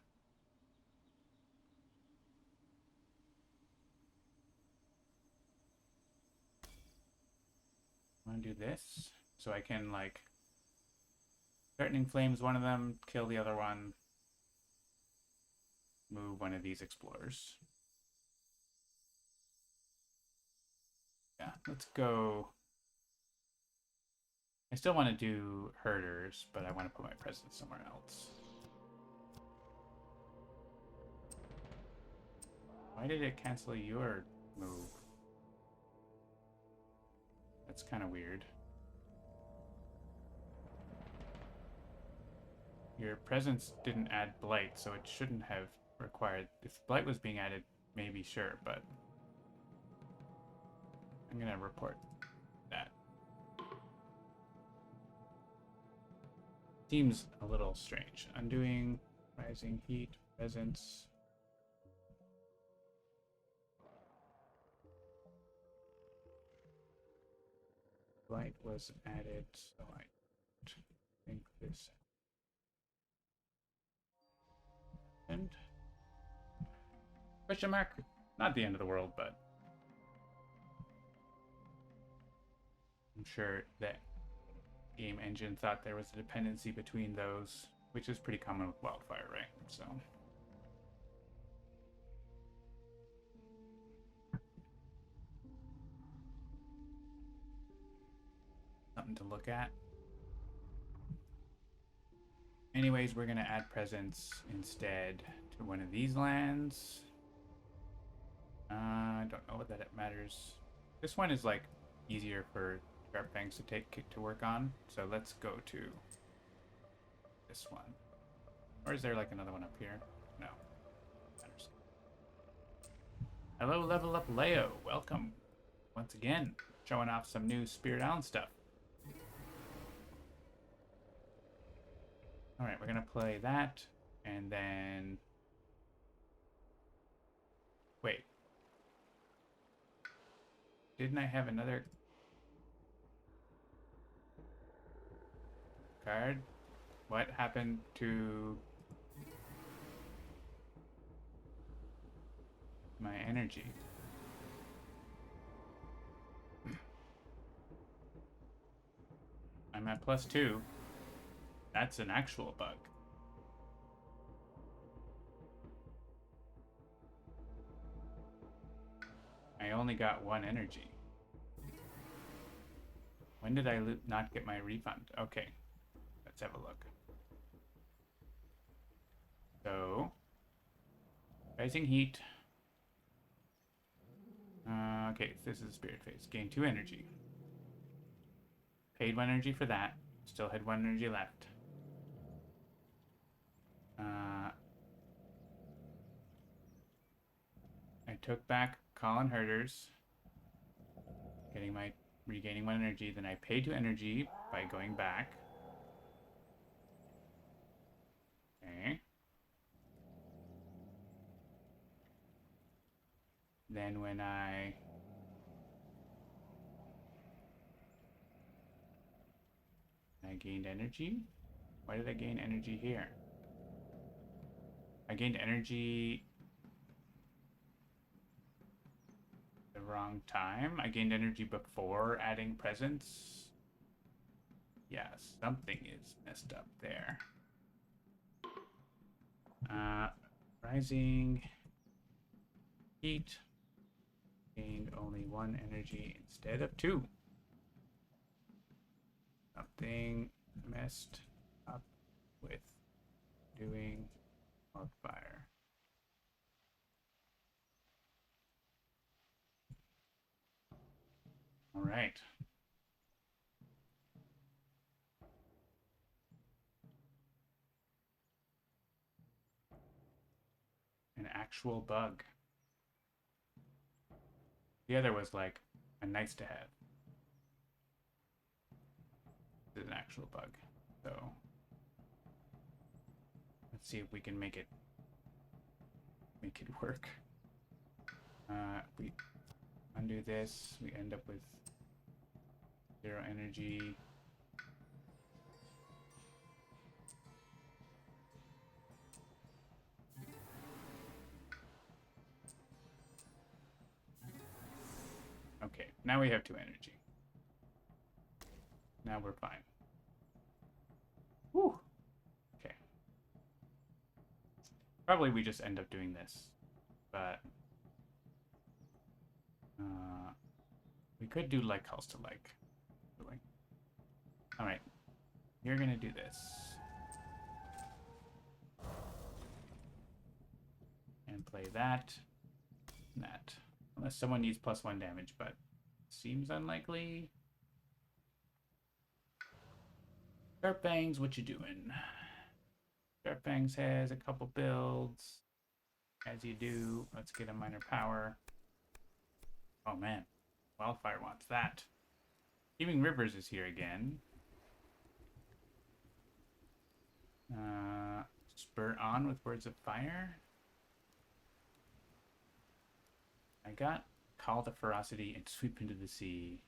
I'm gonna do this so I can, like, Threatening Flames one of them, kill the other one, move one of these explorers. Yeah, let's go. I still want to do herders, but I want to put my presence somewhere else. Why did it cancel your move? That's kind of weird. Your presence didn't add blight, so it shouldn't have required. If blight was being added, maybe sure, but I'm gonna report that. Seems a little strange. Undoing, rising heat, presence. Blight was added, so I think this. And question mark? Not the end of the world, but I'm sure that game engine thought there was a dependency between those, which is pretty common with Wildfire, right? So something to look at. Anyways, we're gonna add presence instead to one of these lands. I don't know whether that matters. This one is like easier for Sharp Fangs to work on, so let's go to this one. Or is there like another one up here? No. Matters. Hello, Level Up Leo. Welcome once again, showing off some new Spirit Island stuff. All right, we're gonna play that, and then wait. Didn't I have another card? What happened to my energy? I'm at +2. That's an actual bug. I only got 1 energy. When did I not get my refund? Okay, let's have a look. So, rising heat. Okay, this is Spirit Phase. Gain 2 energy. Paid 1 energy for that. Still had 1 energy left. I took back Colin Herders, regaining 1 energy. Then I paid 2 energy by going back. Okay. Then when I gained energy. Why did I gain energy here? I gained energy the wrong time. I gained energy before adding presence. Yeah, something is messed up there. Rising heat. Gained only 1 energy instead of 2. Something messed up with doing Wildfire. right. An actual bug. The other was like a nice to have. This is an actual bug. So let's see if we can make it work. We undo this, we end up with 0 energy. Okay, now we have 2 energy. Now we're fine. Whew. Okay. Probably we just end up doing this, but we could do like calls to like. All right, you're gonna do this. And play that, and that. Unless someone needs +1 damage, but seems unlikely. Sharp Bangs, what you doing? Sharp Bangs has a couple builds. As you do, let's get a minor power. Oh man, Wildfire wants that. Teeming Rivers is here again. Spur on with Words of Fire. I got Call to Ferocity and Sweep into the Sea.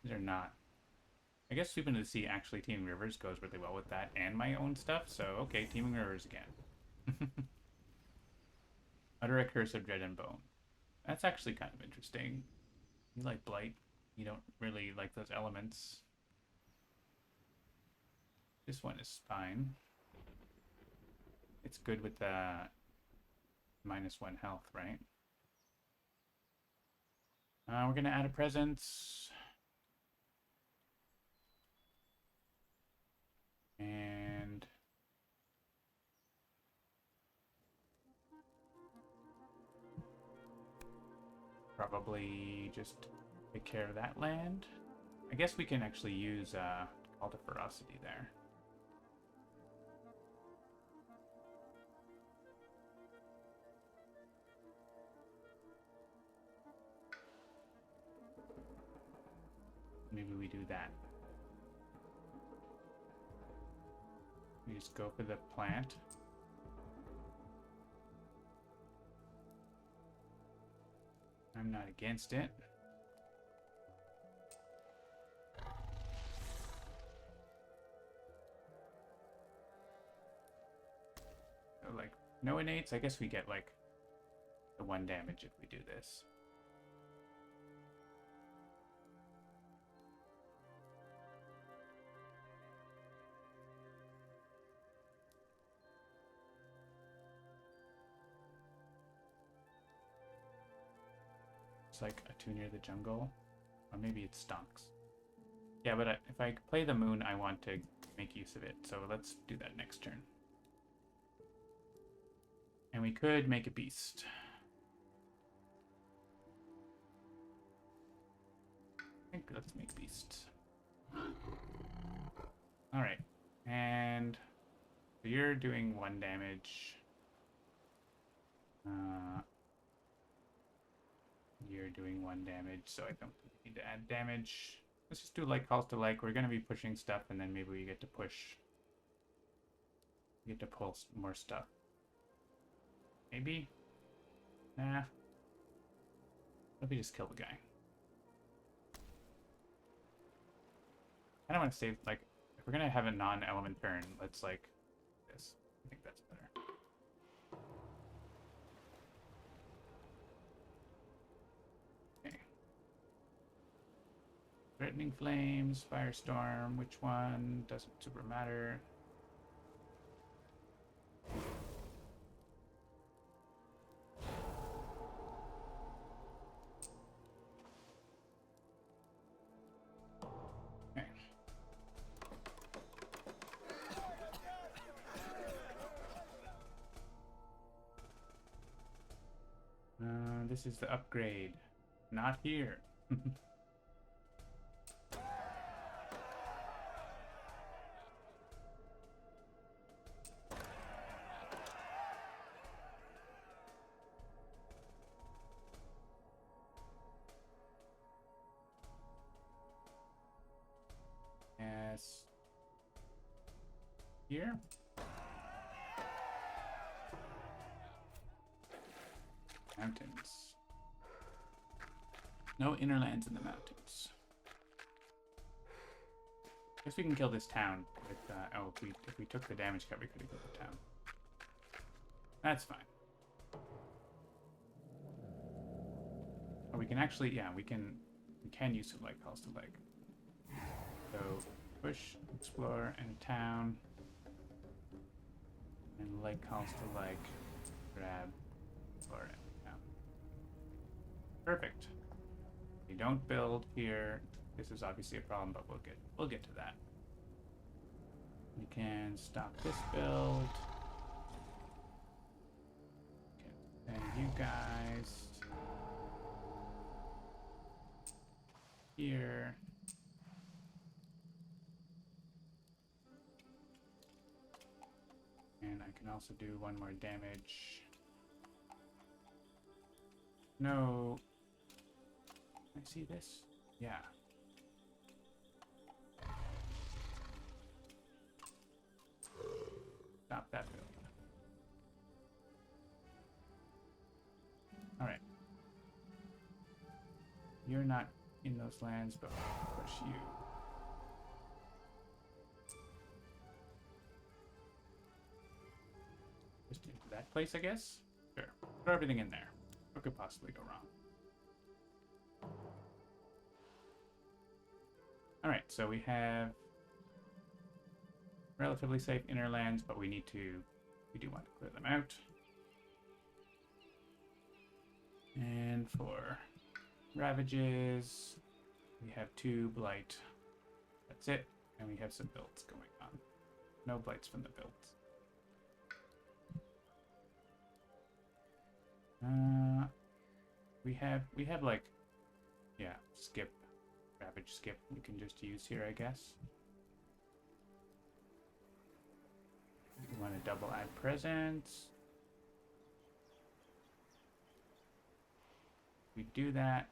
These are not. I guess Sweep into the Sea, actually, Teeming Rivers goes really well with that and my own stuff, so okay, Teeming Rivers again. Utter a Curse of Dread and Bone. That's actually kind of interesting. You like Blight. You don't really like those elements. This one is fine. It's good with the -1 health, right? We're going to add a presence. And probably just take care of that land. I guess we can actually use Call to Ferocity there. Maybe we do that. We just go for the plant. I'm not against it. So, like, no innates. I guess we get, like, the 1 damage if we do this. It's like a 2 near the jungle. Or maybe it stonks. Yeah, but if I play the moon, I want to make use of it. So let's do that next turn. And we could make a beast. I think let's make beasts. Alright. And so you're doing 1 damage. You're doing 1 damage, so I don't need to add damage. Let's just do like calls to like. We're going to be pushing stuff, and then maybe we get to push. We get to pull more stuff. Maybe? Nah. Let me just kill the guy. I don't want to save, like, if we're going to have a non-element turn, let's, like, this. I think that's better. Okay. Threatening Flames, Firestorm, which one? Doesn't super matter. Okay. This is the upgrade. Not here. Yes. Here. Mountains. No inner lands in the mountains. Guess we can kill this town with, oh, if we took the damage cut, we could have killed the town. That's fine. Oh, we can actually, yeah, we can use some light calls to leg. So, push, explore, and town. And light calls to like, grab, explore, and town. Perfect. We don't build here. This is obviously a problem, but we'll get to that. We can stop this build. And you guys here. And I can also do one more damage. No. Can I see this? Yeah. Stop that build. Alright. You're not in those lands, but we'll push you. Just into that place, I guess? Sure. Put everything in there. What could possibly go wrong? Alright, so we have relatively safe inner lands, but we do want to clear them out. And for ravages, we have 2 blight. That's it. And we have some builds going on. No blights from the builds. We have like, yeah, skip, ravage skip we can just use here, I guess. We want to double add presence. We do that.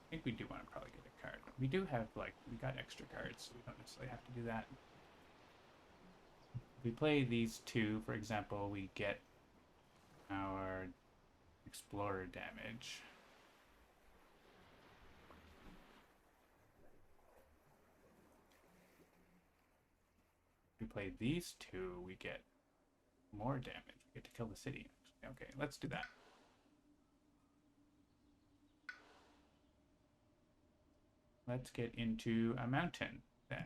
I think we do want to probably get a card. We do have, like, we got extra cards, so we don't necessarily have to do that. If we play these 2, for example, we get our explorer damage. If we play these 2, we get more damage. We get to kill the city. Okay, let's do that. Let's get into a mountain then.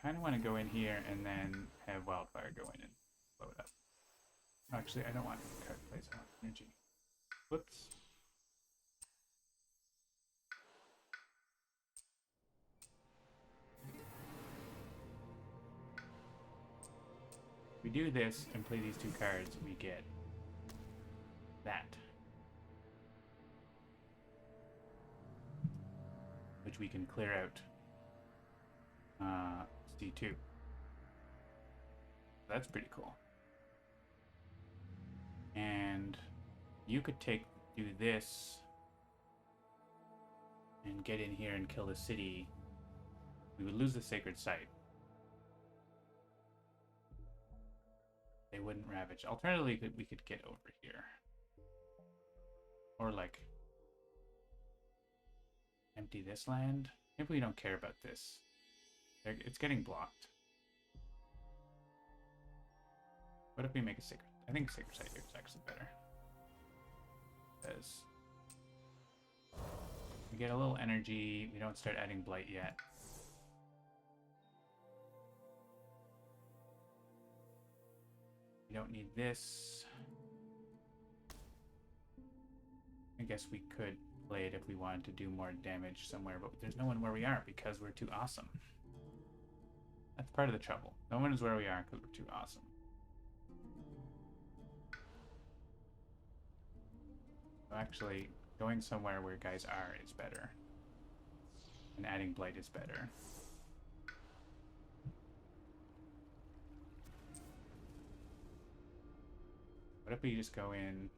Kind of want to go in here and then have wildfire go in and blow it up. Actually, I don't want card plays. I want energy. Whoops. If we do this and play these 2 cards, we get that. Which we can clear out C2. That's pretty cool. And you could do this and get in here and kill the city. We would lose the sacred site. They wouldn't ravage. Alternatively, we could get over here. Or like empty this land. Maybe we don't care about this. It's getting blocked. What if we make a sacred? I think sacred site here is actually better. Because we get a little energy. We don't start adding blight yet. We don't need this. I guess we could blade if we wanted to do more damage somewhere, but there's no one where we are because we're too awesome. That's part of the trouble. No one is where we are because we're too awesome. So actually, going somewhere where guys are is better. And adding blight is better. What if we just go in?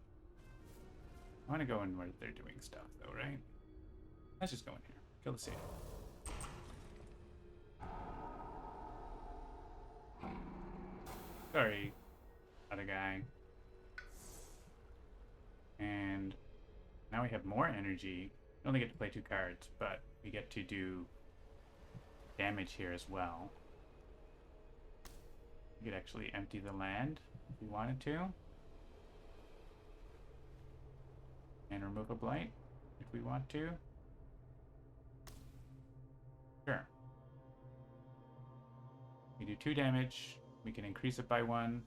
I want to go in where they're doing stuff, though, right? Let's just go in here. Kill the city. Sorry, other guy. And now we have more energy. We only get to play 2 cards, but we get to do damage here as well. We could actually empty the land if we wanted to. And remove a blight if we want to. Sure. We do 2 damage. We can increase it by 1.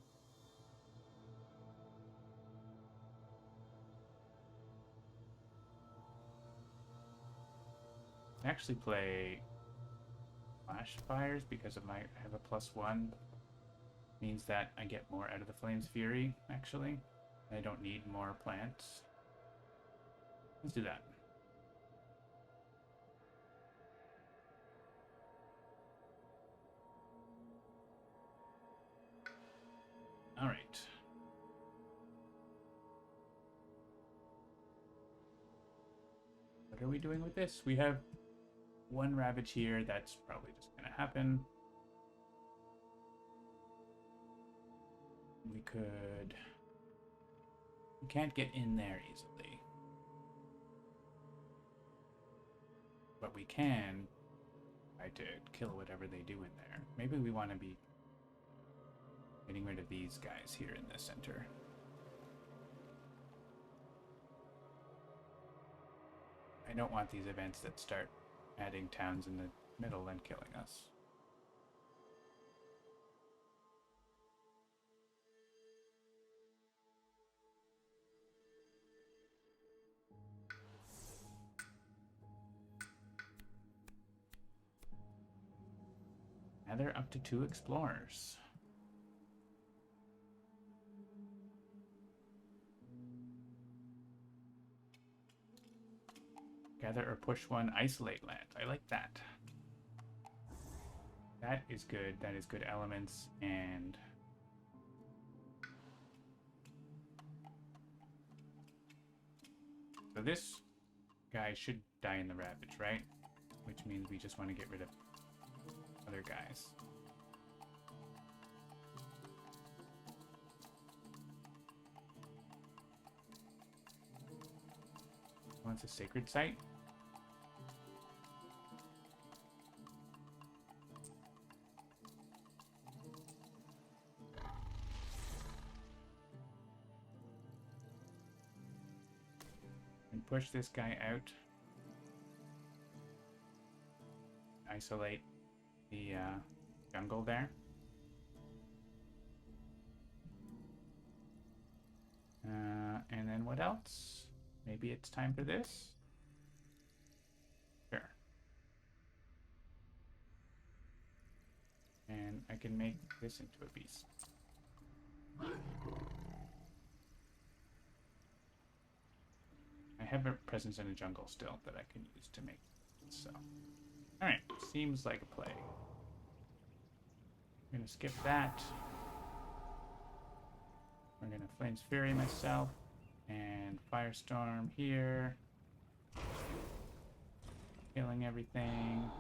I actually play flash fires because of I have a +1. Means that I get more out of the Flame's Fury, actually. I don't need more plants. Let's do that. All right. What are we doing with this? We have 1 Ravage here. That's probably just going to happen. We could... We can't get in there easily. But we can try to kill whatever they do in there. Maybe we want to be getting rid of these guys here in the center. I don't want these events that start adding towns in the middle and killing us. Now they're up to 2 explorers. Gather or push 1 isolate land. I like that. That is good. That is good elements. And so this guy should die in the Ravage, right? Which means we just want to get rid of other guys. Wants a sacred site. And push this guy out. Isolate the jungle there. And then what else? Maybe it's time for this? Sure. And I can make this into a beast. I have a presence in a jungle still that I can use to make it, so. Alright, seems like a play. I'm gonna skip that. We're gonna Flame's Fury myself. And Firestorm here. Killing everything.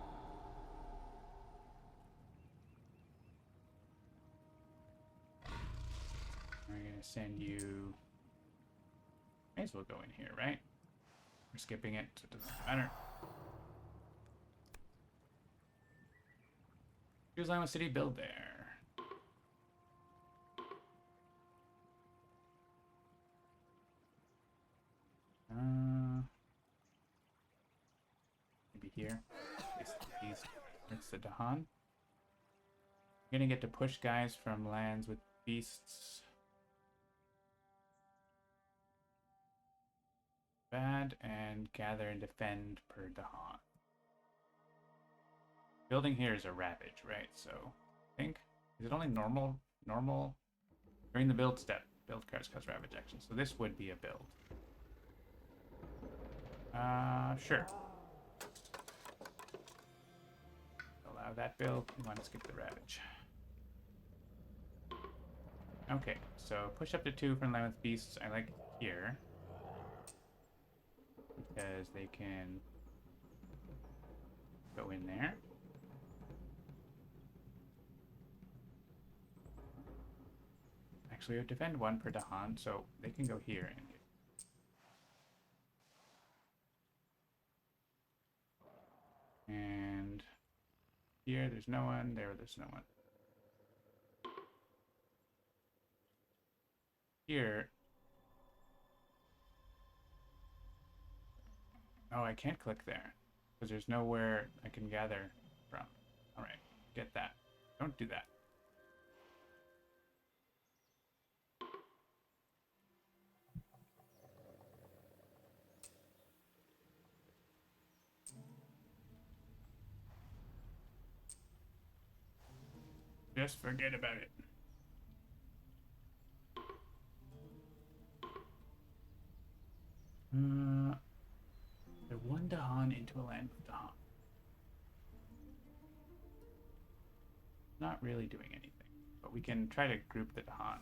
We're gonna send you... May as well go in here, right? We're skipping it, so it doesn't matter. Choose Lima City, build there. Maybe here. It's the Dahan. I'm gonna get to push guys from lands with beasts. Bad, and gather and defend per Dahan. Building here is a ravage, right? So I think, is it only normal during the build step? Build cards cause ravage action. So this would be a build. Sure. Allow that build. We want to skip the ravage. Okay, so push up to 2 for 11th beasts. I like here because they can go in there. Actually, we have defend 1 per Dahan, so they can go here and get. And here, there's no one. There's no one. Here. Oh, I can't click there because there's nowhere I can gather from. All right, get that. Don't do that. Just forget about it. They're 1 Dahan into a land of Dahan. Not really doing anything, but we can try to group the Dahan.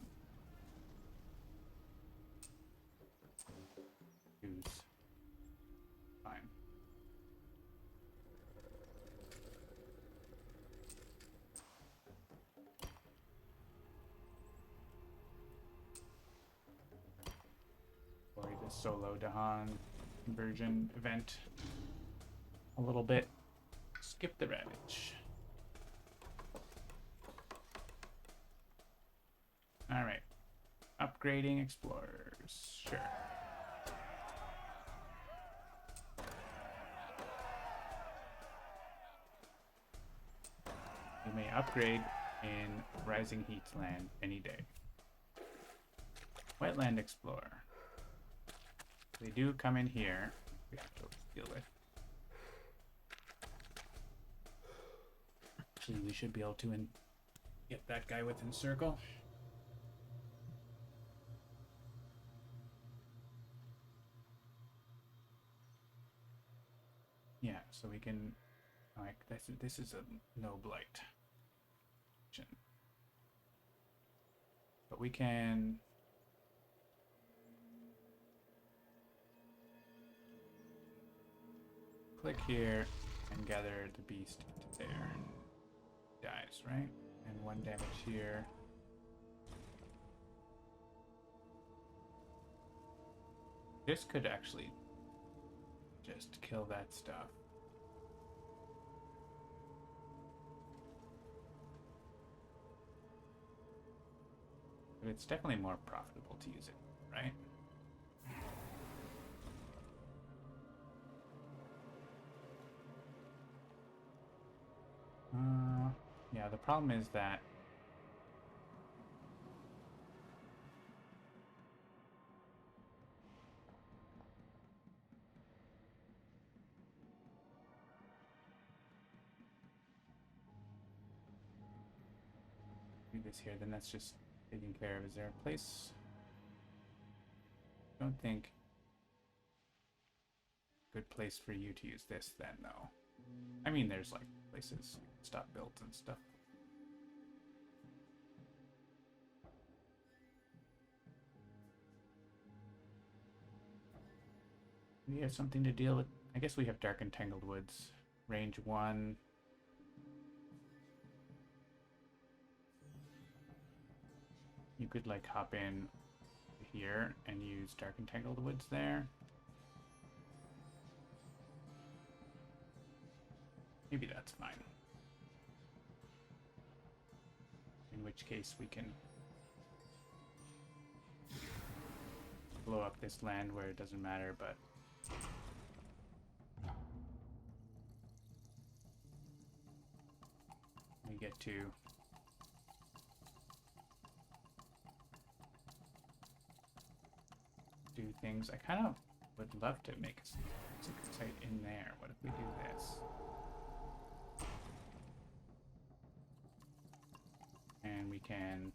Use. Fine. Worry the solo Dahan conversion event a little bit. Skip the ravage. Alright. Upgrading explorers. Sure. We may upgrade in Rising Heat's land any day. Wetland Explorer. They do come in here. We have to deal with. Actually, we should be able to get that guy within circle. Yeah, so we can, like, this is a no blight. But we can click here and gather the beast to there. Dies, right? And 1 damage here. This could actually just kill that stuff. But it's definitely more profitable to use it, right? Yeah, the problem is that do this here, then that's just taken care of. Is there a place? I don't think good place for you to use this then, though. I mean, there's like places you can stop builds and stuff. We have something to deal with. I guess we have Dark and Tangled Woods. Range 1. You could like hop in here and use Dark and Tangled Woods there. Maybe that's fine. In which case we can blow up this land where it doesn't matter, but we get to do things. I kind of would love to make a secret site in there. What if we do this? And we can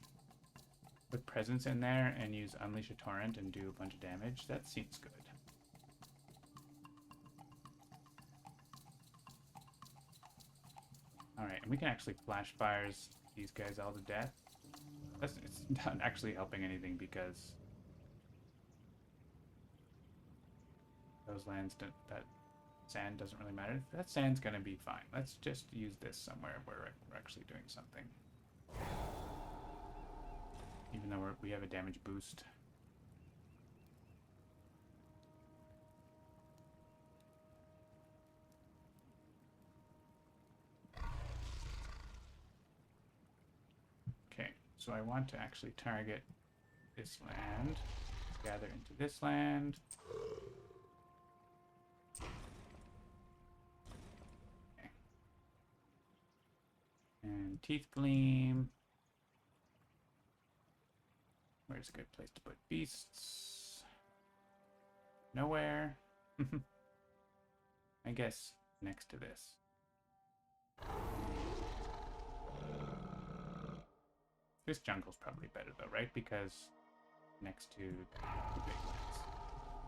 put presence in there and use Unleash a Torrent and do a bunch of damage. That seems good. Alright, and we can actually flash fires these guys all to death. It's not actually helping anything because those lands don't, that sand doesn't really matter. That sand's gonna be fine. Let's just use this somewhere where we're actually doing something. Even though we have a damage boost. Okay, so I want to actually target this land, gather into this land. Okay. And Teeth Gleam. Where's a good place to put beasts? Nowhere. I guess next to this. This jungle's probably better though, right? Because next to the big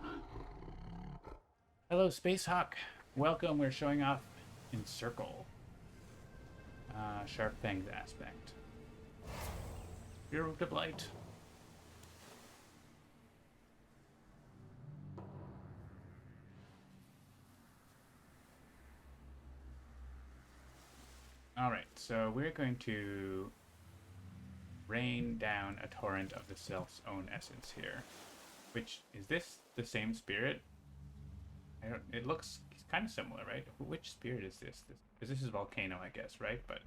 lands. Hello, Space Hawk. Welcome. We're showing off in circle. Sharp Fang's aspect. Bureau of Blight. Alright, so we're going to rain down a torrent of the self's own essence here. Which, is this the same spirit? It looks kind of similar, right? Which spirit is this? Because this is Volcano, I guess, right? But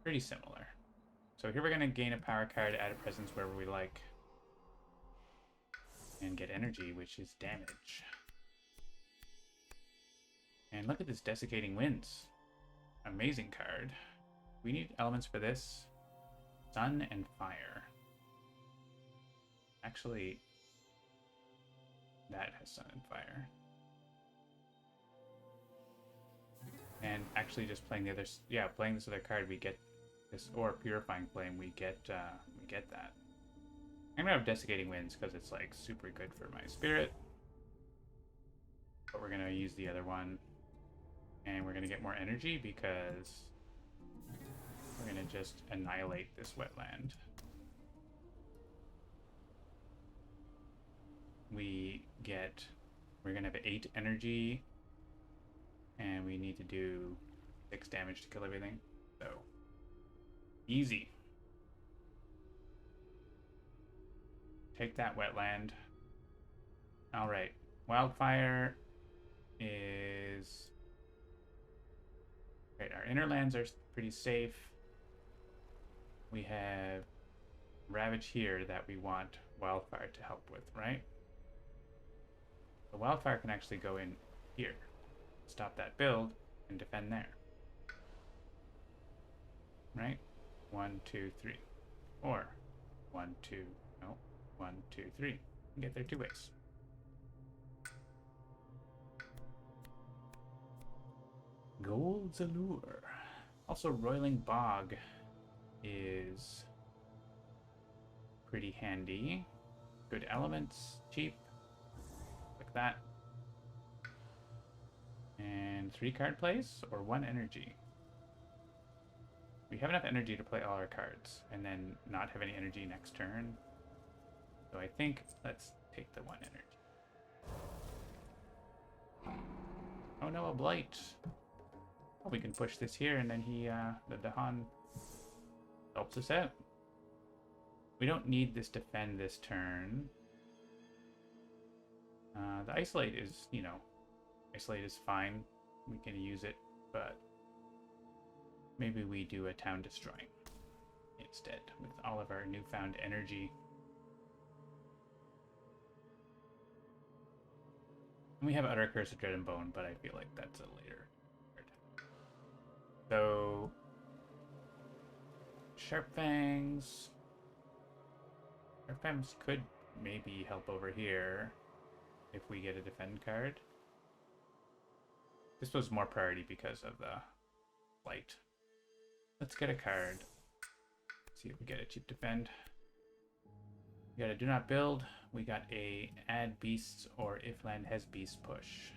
pretty similar. So here we're going to gain a power card, add a presence wherever we like. And get energy, which is damage. And look at this Desiccating Winds. Amazing card. We need elements for this. Sun and fire. Actually, that has sun and fire. And actually just playing the other, playing this other card, we get this, or Purifying Flame, we get that. I'm gonna have Desiccating Winds because it's like super good for my spirit. But we're gonna use the other one. And we're going to get more energy because we're going to just annihilate this wetland. We're going to have 8 energy. And we need to do 6 damage to kill everything. So, easy. Take that wetland. Alright, Wildfire is... Right, our inner lands are pretty safe. We have Ravage here that we want Wildfire to help with, right? The Wildfire can actually go in here, stop that build, and defend there. Right? 1, 2, 3. Or 1, 2, no, 1, 2, 3. You can get there 2 ways. Gold's Allure. Also, Roiling Bog is pretty handy. Good elements, cheap. Like that. And 3 card plays or 1 energy. We have enough energy to play all our cards and then not have any energy next turn. So I think let's take the 1 energy. Oh no, a Blight. Oh, we can push this here, and then the Dahan helps us out. We don't need this to defend this turn. The Isolate is, Isolate is fine. We can use it, but maybe we do a Town Destroying instead with all of our newfound energy. And we have Utter Curse of Dread and Bone, but I feel like that's a later. So, Sharp Fangs. Sharp Fangs could maybe help over here. if we get a defend card. This was more priority because of the flight. Let's get a card. See if we get a cheap defend. We got a do not build. We got a add beasts or if land has beast push.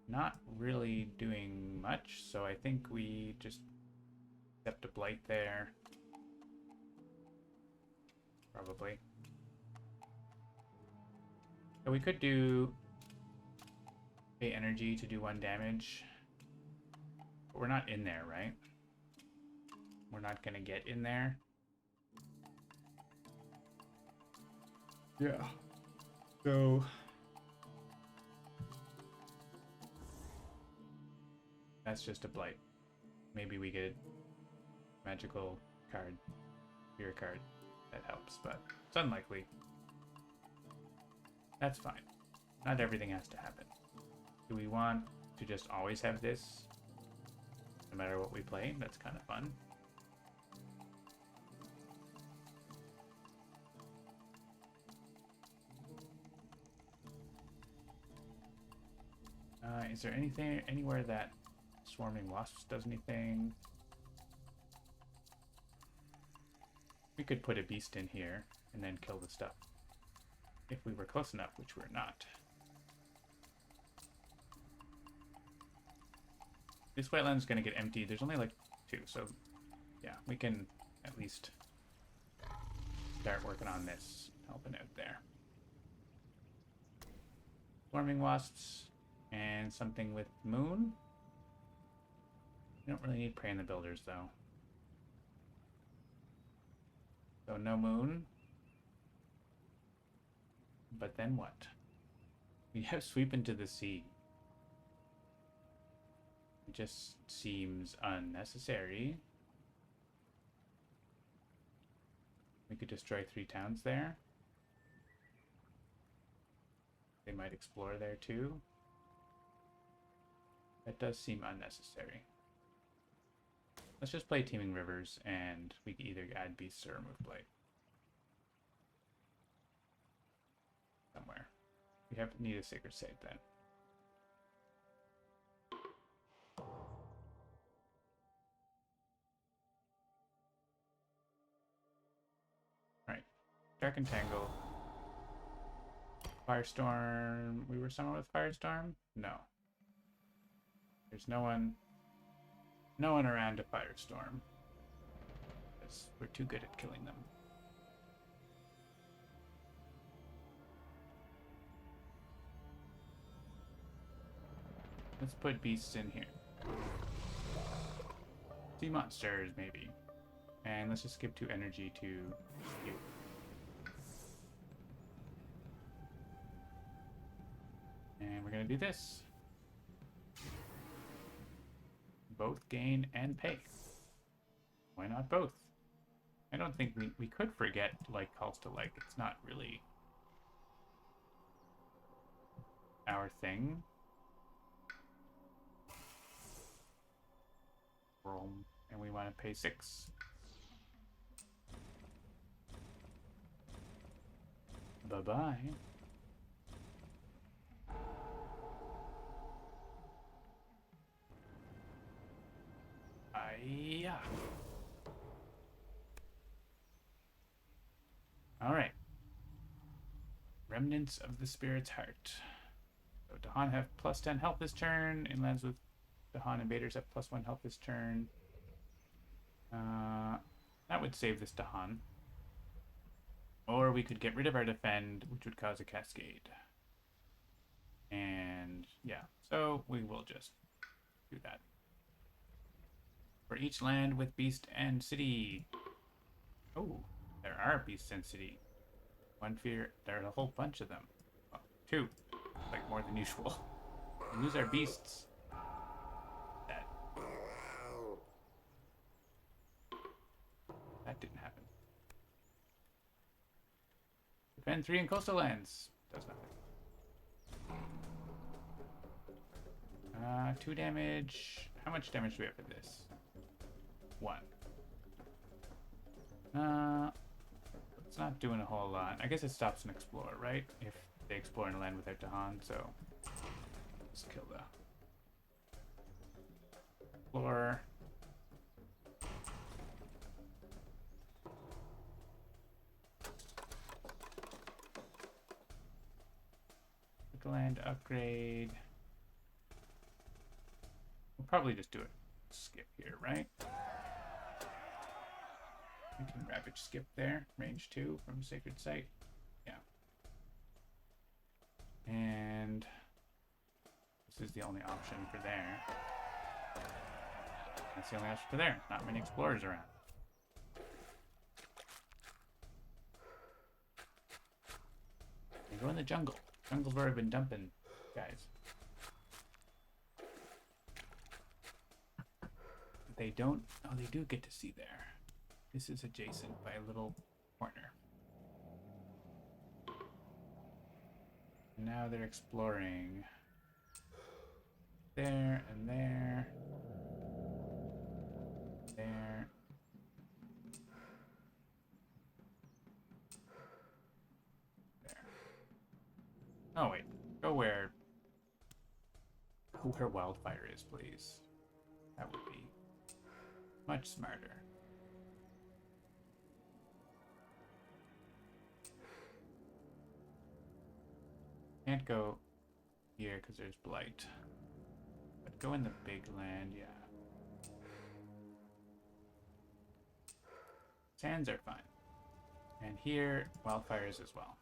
Not really doing much, so I think we just accept a blight there. Probably. So we could do pay energy to do 1 damage. But we're not in there, right? We're not gonna get in there. Yeah. So that's just a blight. Maybe we get a magical card, fear card. That helps, but it's unlikely. That's fine. Not everything has to happen. Do we want to just always have this? No matter what we play? That's kind of fun. Is there anything anywhere that swarming wasps does anything? We could put a beast in here and then kill the stuff. If we were close enough, which we're not. This wetland is going to get empty. There's only like 2, so yeah, we can at least start working on this, helping out there. Swarming wasps and something with moon. We don't really need prey in the builders though. So no moon. But then what? We have sweep into the sea. It just seems unnecessary. We could destroy 3 towns there. They might explore there too. That does seem unnecessary. Let's just play Teeming Rivers and we can either add beasts or remove blight. Somewhere. We need a sacred site then. Alright. Dark and Tangle. Firestorm. We were somewhere with Firestorm? No. There's no one around to Firestorm. Because we're too good at killing them. Let's put beasts in here. Sea monsters, maybe. And let's just give 2 energy to you. And we're gonna do this. Both gain and pay. Why not both? I don't think we could forget like calls to like. It's not really our thing. And we want to pay 6. Bye-bye. Yeah. Alright. Remnants of the Spirit's Heart. So Dahan have plus 10 health this turn. Inlands with Dahan invaders have plus 1 health this turn. That would save this Dahan. Or we could get rid of our defend, which would cause a cascade. And yeah, so we will just do that. For each land with beast and city. Oh, there are beasts and city. 1 fear, there are a whole bunch of them. Well, 2, like more than usual. We lose our beasts. That didn't happen. Defend 3 in coastal lands. Does nothing. 2 damage. How much damage do we have for this? 1. not doing a whole lot. I guess it stops an explorer, right? If they explore in a land without Dahan, so let's kill the explorer. Land upgrade. We'll probably just do it. Skip here, right? We can ravage skip there. Range 2 from Sacred Site. Yeah. And this is the only option for there. That's the only option for there. Not many explorers around. They go in the jungle. Jungle's where I've been dumping guys. They don't... Oh, they do get to see there. This is adjacent by a little corner. Now they're exploring there and there. There. Oh wait, go where wildfire is, please. That would be much smarter. Can't go here because there's blight. But go in the big land, yeah. Sands are fine. And here, wildfires as well.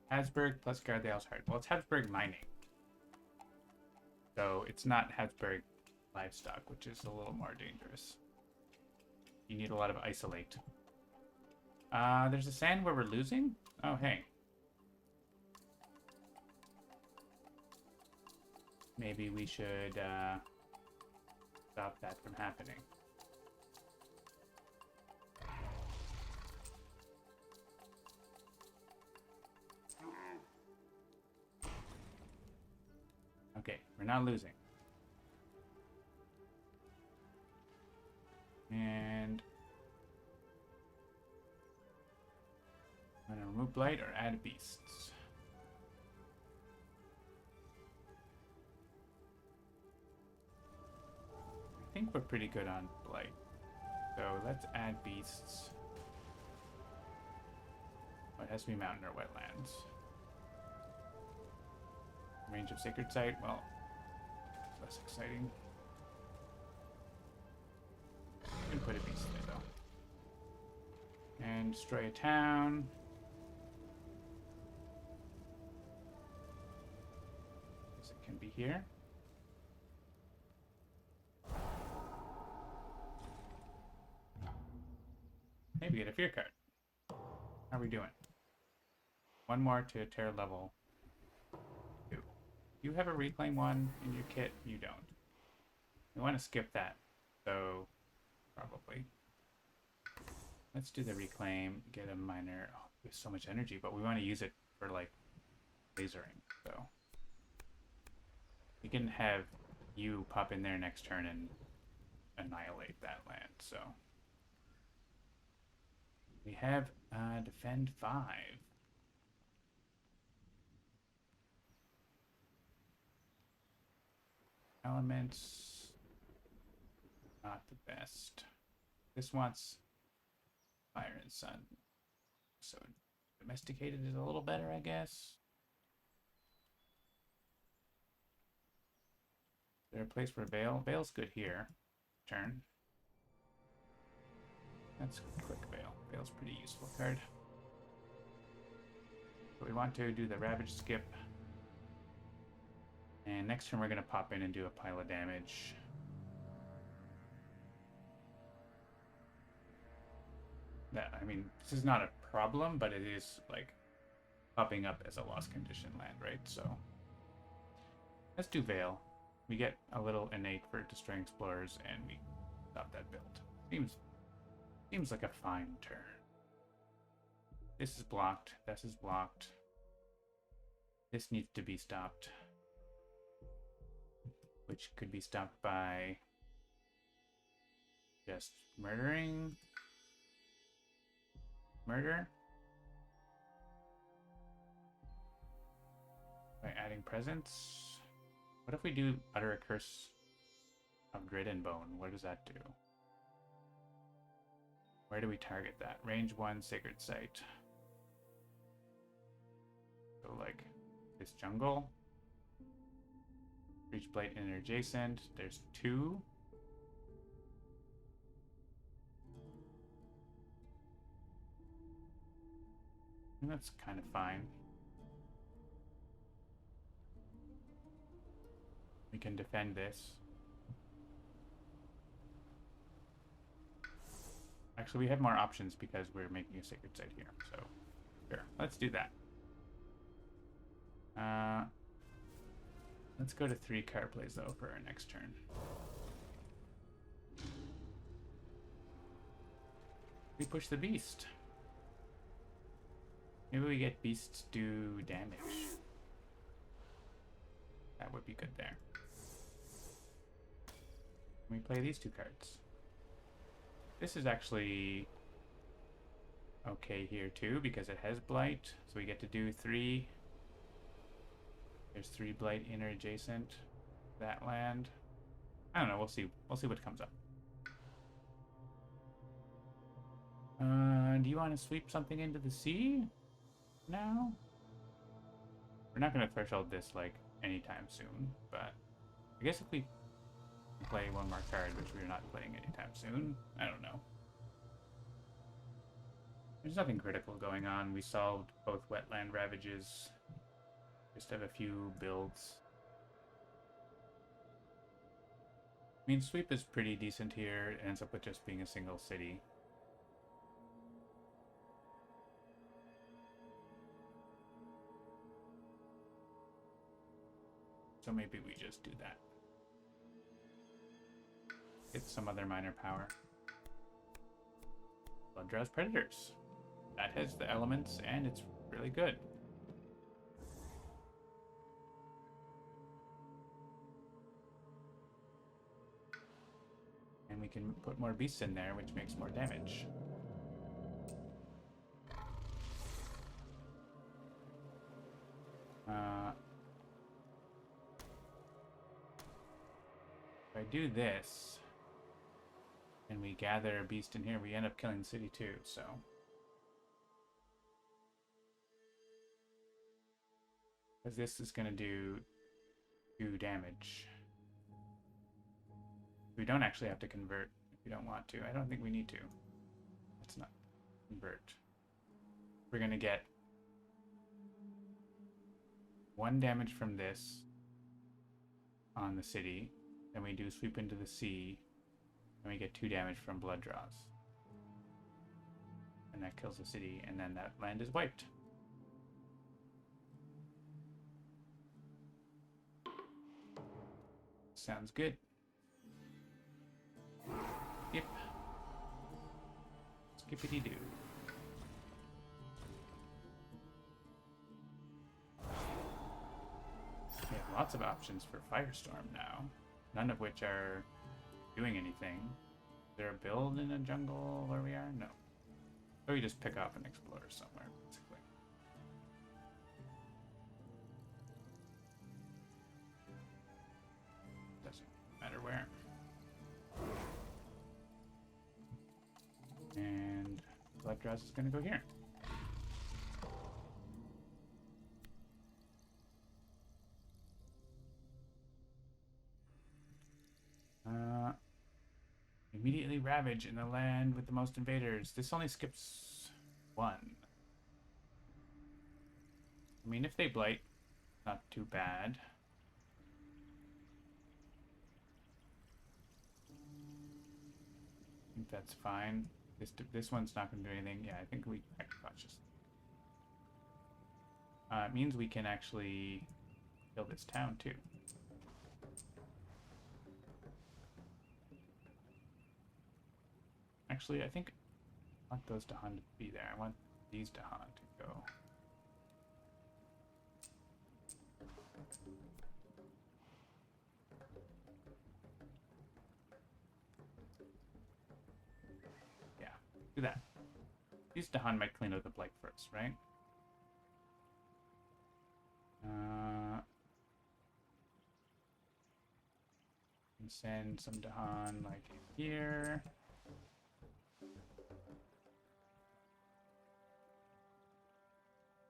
Habsburg plus guard the Alshard. Well, it's Habsburg mining. So it's not Habsburg livestock, which is a little more dangerous. You need a lot of isolate. There's a sand where we're losing? Oh, hey. Maybe we should stop that from happening. Okay, we're not losing. And I'm gonna remove blight or add beasts. I think we're pretty good on blight. So let's add beasts. Oh, it has to be mountain or wetlands. Range of Sacred Site, well, less exciting. You can put a beast there, though. And destroy a town. Guess it can be here. Maybe get a fear card. How are we doing? One more to terror level 2. You have a reclaim one in your kit? You don't. We want to skip that, so probably. Let's do the reclaim, get a minor. Oh, we have so much energy, but we want to use it for like lasering, so we can have you pop in there next turn and annihilate that land, so. We have defend 5. Elements, not the best. This wants fire and sun, so domesticated is a little better, I guess. Is there a place for Veil? Veil's good here. Turn. That's quick Veil. Veil's a pretty useful card. But we want to do the Ravage skip. And next turn we're going to pop in and do a pile of damage. That, I mean, this is not a problem, but it is like popping up as a lost condition land, right? So let's do Veil. We get a little innate for destroying explorers, and we stop that build. Seems like a fine turn. This is blocked. This is blocked. This needs to be stopped. Which could be stopped by just murdering. murder by adding presence. What if we do utter a curse of grit and bone? What does that do? Where do we target that? Range 1 sacred site. So like this jungle. Reach blight and adjacent. There's 2. And that's kind of fine. We can defend this. Actually, we have more options because we're making a sacred site here. So, sure, let's do that. Let's go to 3 card plays though for our next turn. We push the beast. Maybe we get beasts do damage. That would be good there. We play these 2 cards. This is actually okay here too because it has blight, so we get to do 3. There's 3 blight inner adjacent that land. I don't know. We'll see. We'll see what comes up. Do you want to sweep something into the sea now? We're not going to threshold this like anytime soon, but I guess if we play 1 more card, which we're not playing anytime soon, I don't know. There's nothing critical going on. We solved both wetland ravages. Just have a few builds. I mean, sweep is pretty decent here. It ends up with just being a single city. So maybe we just do that. Get some other minor power. Blooddraws Predators. That has the elements and it's really good. And we can put more beasts in there, which makes more damage. If I do this, and we gather a beast in here, we end up killing the city too, so. Because this is going to do 2 damage. We don't actually have to convert if we don't want to. I don't think we need to. Let's not convert. We're going to get 1 damage from this on the city. Then we do sweep into the sea. And we get 2 damage from blood draws. And that kills the city, and then that land is wiped. Sounds good. Yep. Skippity-doo. We have lots of options for Firestorm now, none of which are doing anything. Is there a build in a jungle where we are? No. So we just pick up an explorer somewhere, basically. Doesn't matter where. And Blooddraws is going to go here. Immediately ravage in the land with the most invaders. This only skips 1. I mean, if they blight, not too bad. I think that's fine. This one's not going to do anything. Yeah, I think we act cautiously. It means we can actually kill this town too. Actually, I think I want those Dahan to be there. I want these Dahan to go. Yeah, do that. These Dahan might clean out the blight first, right? And send some Dahan like here.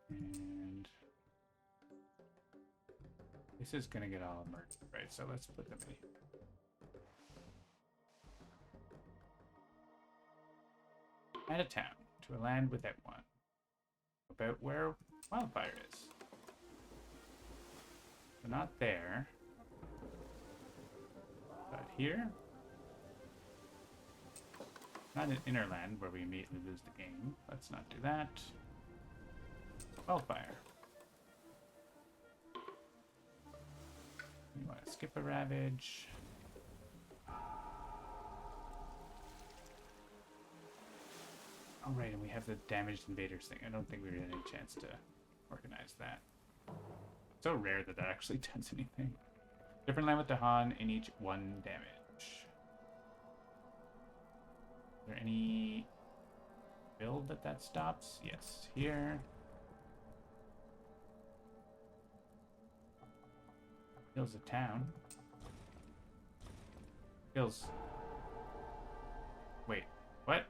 And this is gonna get all murdered, right? So let's put them in here. Out of town to a land without one. About where wildfire is. So not there. But here. Not an inner land where we immediately lose the game. Let's not do that. Wildfire. You want to skip a ravage. Oh, right, and we have the damaged invaders thing. I don't think we had any chance to organize that. It's so rare that that actually does anything. Different land with Dahan in each 1 damage. Is there any build that stops? Yes, here. Kills a town. Kills. Wait, what?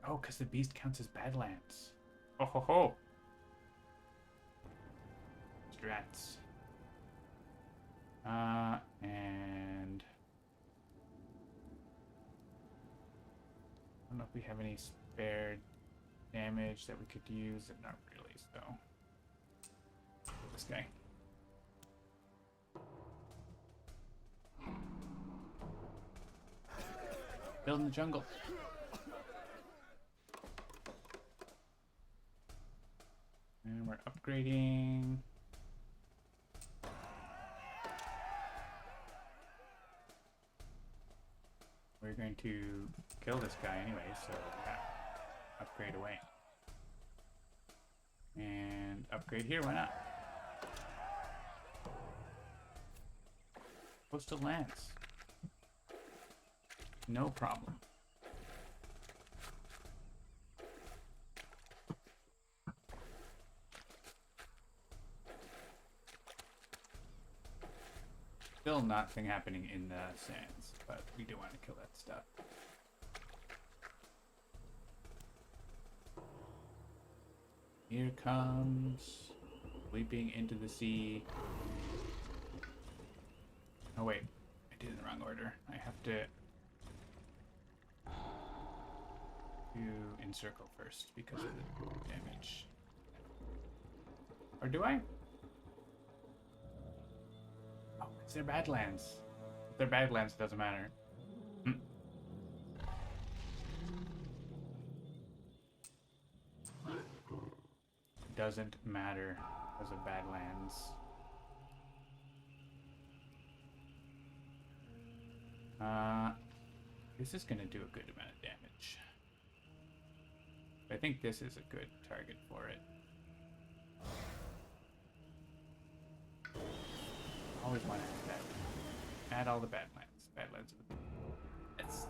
Oh, because the beast counts as Badlands. Oh ho ho! Strats. And I don't know if we have any spare damage that we could use. Not really, so. This guy. Build in the jungle. And we're upgrading. We're going to kill this guy anyway, so yeah, upgrade away. And upgrade here, why not? Coastal lands. No problem. Still nothing happening in the sands, but we do want to kill that stuff. Here comes leaping into the sea. Oh wait, I did it in the wrong order. I have to encircle first because of the damage. Or do I? Oh, it's their Badlands. If they're Badlands, it doesn't matter. Doesn't matter because of Badlands. This is going to do a good amount of damage. I think this is a good target for it. Always want to add that. Add all the Badlands. Badlands are the best.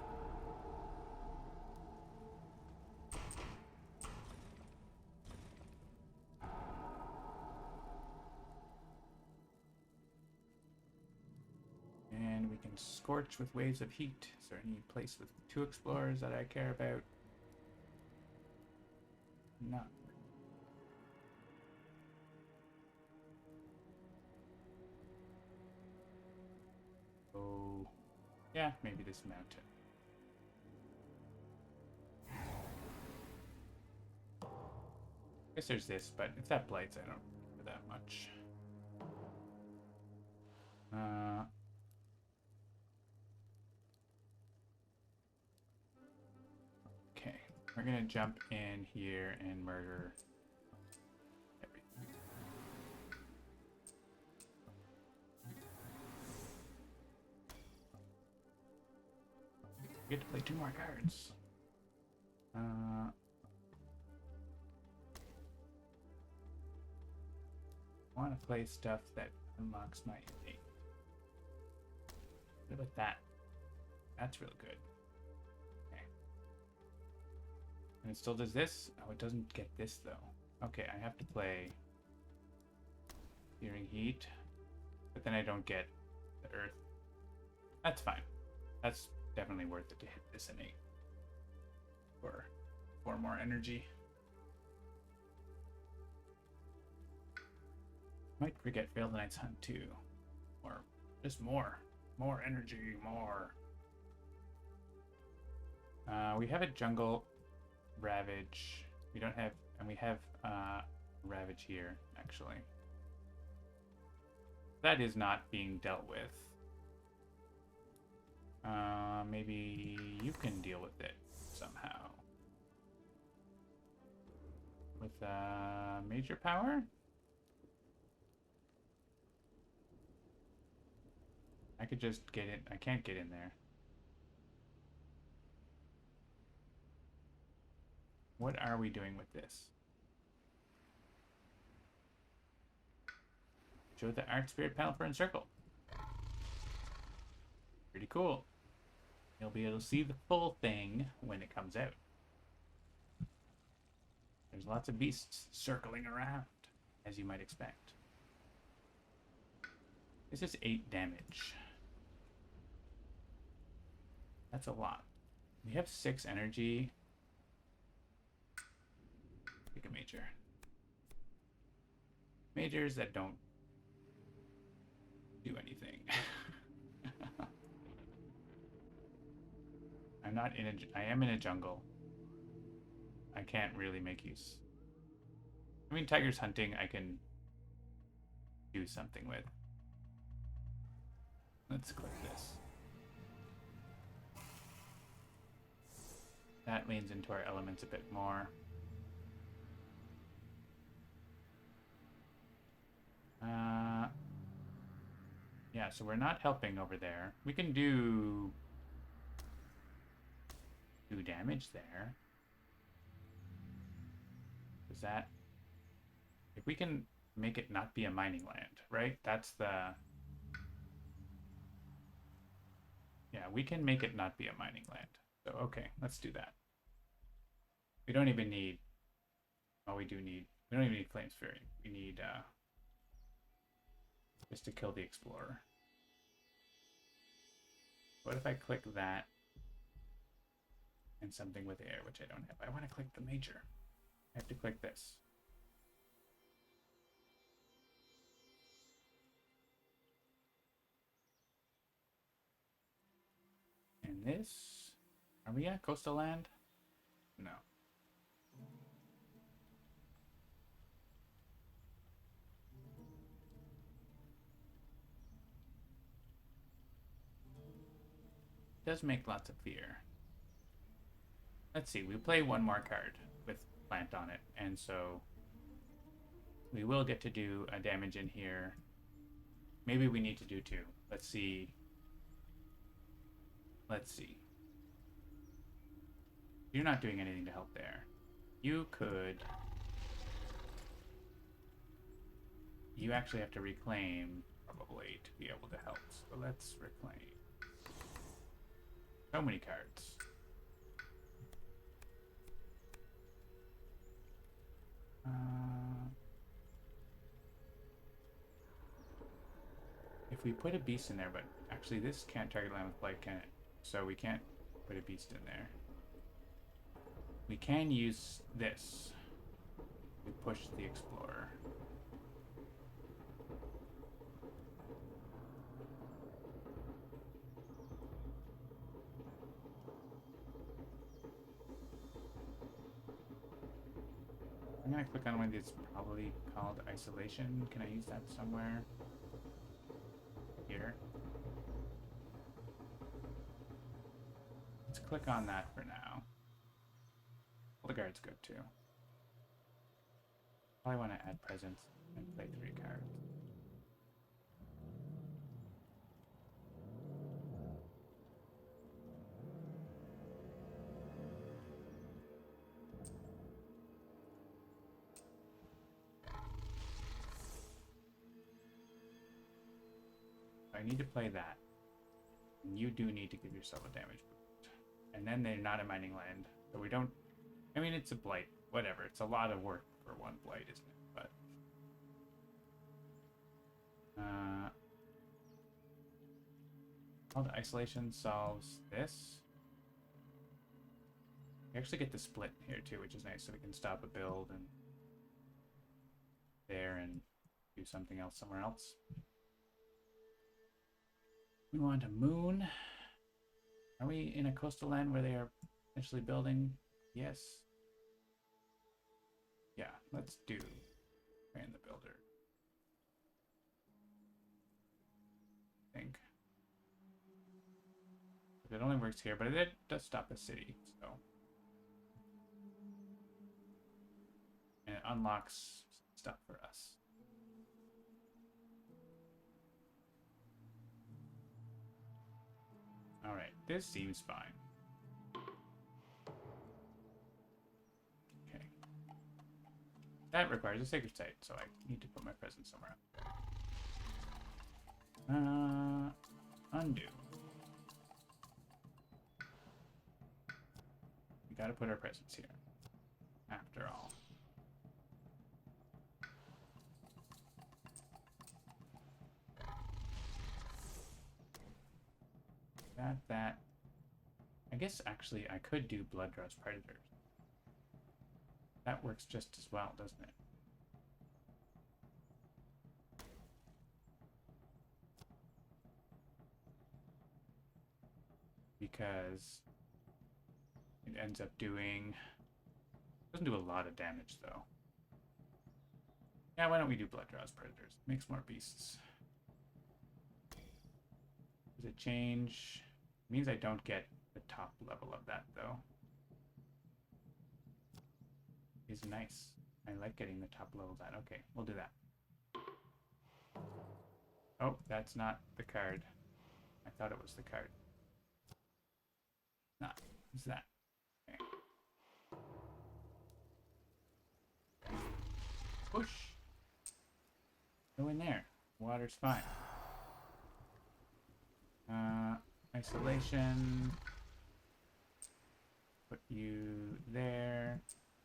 And we can scorch with waves of heat. Is there any place with 2 explorers that I care about? No. So, yeah, maybe this mountain. I guess there's this, but if that blights, I don't remember that much. Okay, we're gonna jump in here and murder everything. We get to play 2 more cards. I want to play stuff that unlocks my innate. What about that? That's real good. Okay. And it still does this? Oh, it doesn't get this though. Okay, I have to play Searing Heat, but then I don't get the Earth. That's fine. That's definitely worth it to hit this innate for 4 more energy. Might forget Fail the Night's Hunt too. Or just more. More energy, more. We have a Jungle Ravage. We don't have, and we have Ravage here, actually. That is not being dealt with. Maybe you can deal with it somehow. With major power? I could just get in. I can't get in there. What are we doing with this? Show the Art Spirit panel for Encircle. Pretty cool. You'll be able to see the full thing when it comes out. There's lots of beasts circling around, as you might expect. This is 8 damage. That's a lot. We have 6 energy. Pick a major. Majors that don't do anything. I am in a jungle. I can't really make use. I mean, Tiger's Hunting I can do something with. Let's click this. That leans into our elements a bit more. Yeah, so we're not helping over there. We can do damage there. Is that... If we can make it not be a mining land, right? That's the... Yeah, we can make it not be a mining land. So, okay, let's do that. We don't even need... Oh, we do need... We don't even need Flame Fury. We need, just to kill the Explorer. What if I click that and something with air, which I don't have? I want to click the major. I have to click this. And this... Are we at Coastal Land? No. Does make lots of fear. Let's see, we play 1 more card with plant on it, and so we will get to do a damage in here. Maybe we need to do 2. Let's see. Let's see. You're not doing anything to help there. You could... You actually have to reclaim, probably, to be able to help. So let's reclaim. So many cards. If we put a beast in there, but actually this can't target land with blight, can it? So we can't put a beast in there. We can use this. We push the Explorer. I'm gonna click on one that's probably called Isolation. Can I use that somewhere? Here. Let's click on that for now. Well, the guard's good too. Probably want to add presence and play 3 cards. I need to play that. And you do need to give yourself a damage boost. And then they're not a mining land. So we don't I mean, it's a blight. Whatever. It's a lot of work for one blight, isn't it? But all the isolation solves this. We actually get the split here too, which is nice. So we can stop a build and there and do something else somewhere else. We want a moon. Are we in a coastal land where they are potentially building? Yes. Yeah, let's do Brand the Builder. I think. But it only works here, but it does stop a city, so. And it unlocks stuff for us. Alright, this seems fine. Okay. That requires a sacred site, so I need to put my presence somewhere else. Undo. We gotta put our presence here. After all. That. I guess actually I could do Bloodrow's Predators. That works just as well, doesn't it? Because it ends up doing... Doesn't do a lot of damage, though. Yeah, why don't we do Bloodrow's Predators? Makes more beasts. Does it change? It means I don't get the top level of that, though. Is nice. I like getting the top level of that. Okay, we'll do that. Oh, that's not the card. I thought it was the card. Not. What's that? Okay. Push. Go in there. Water's fine. Isolation. Put you there.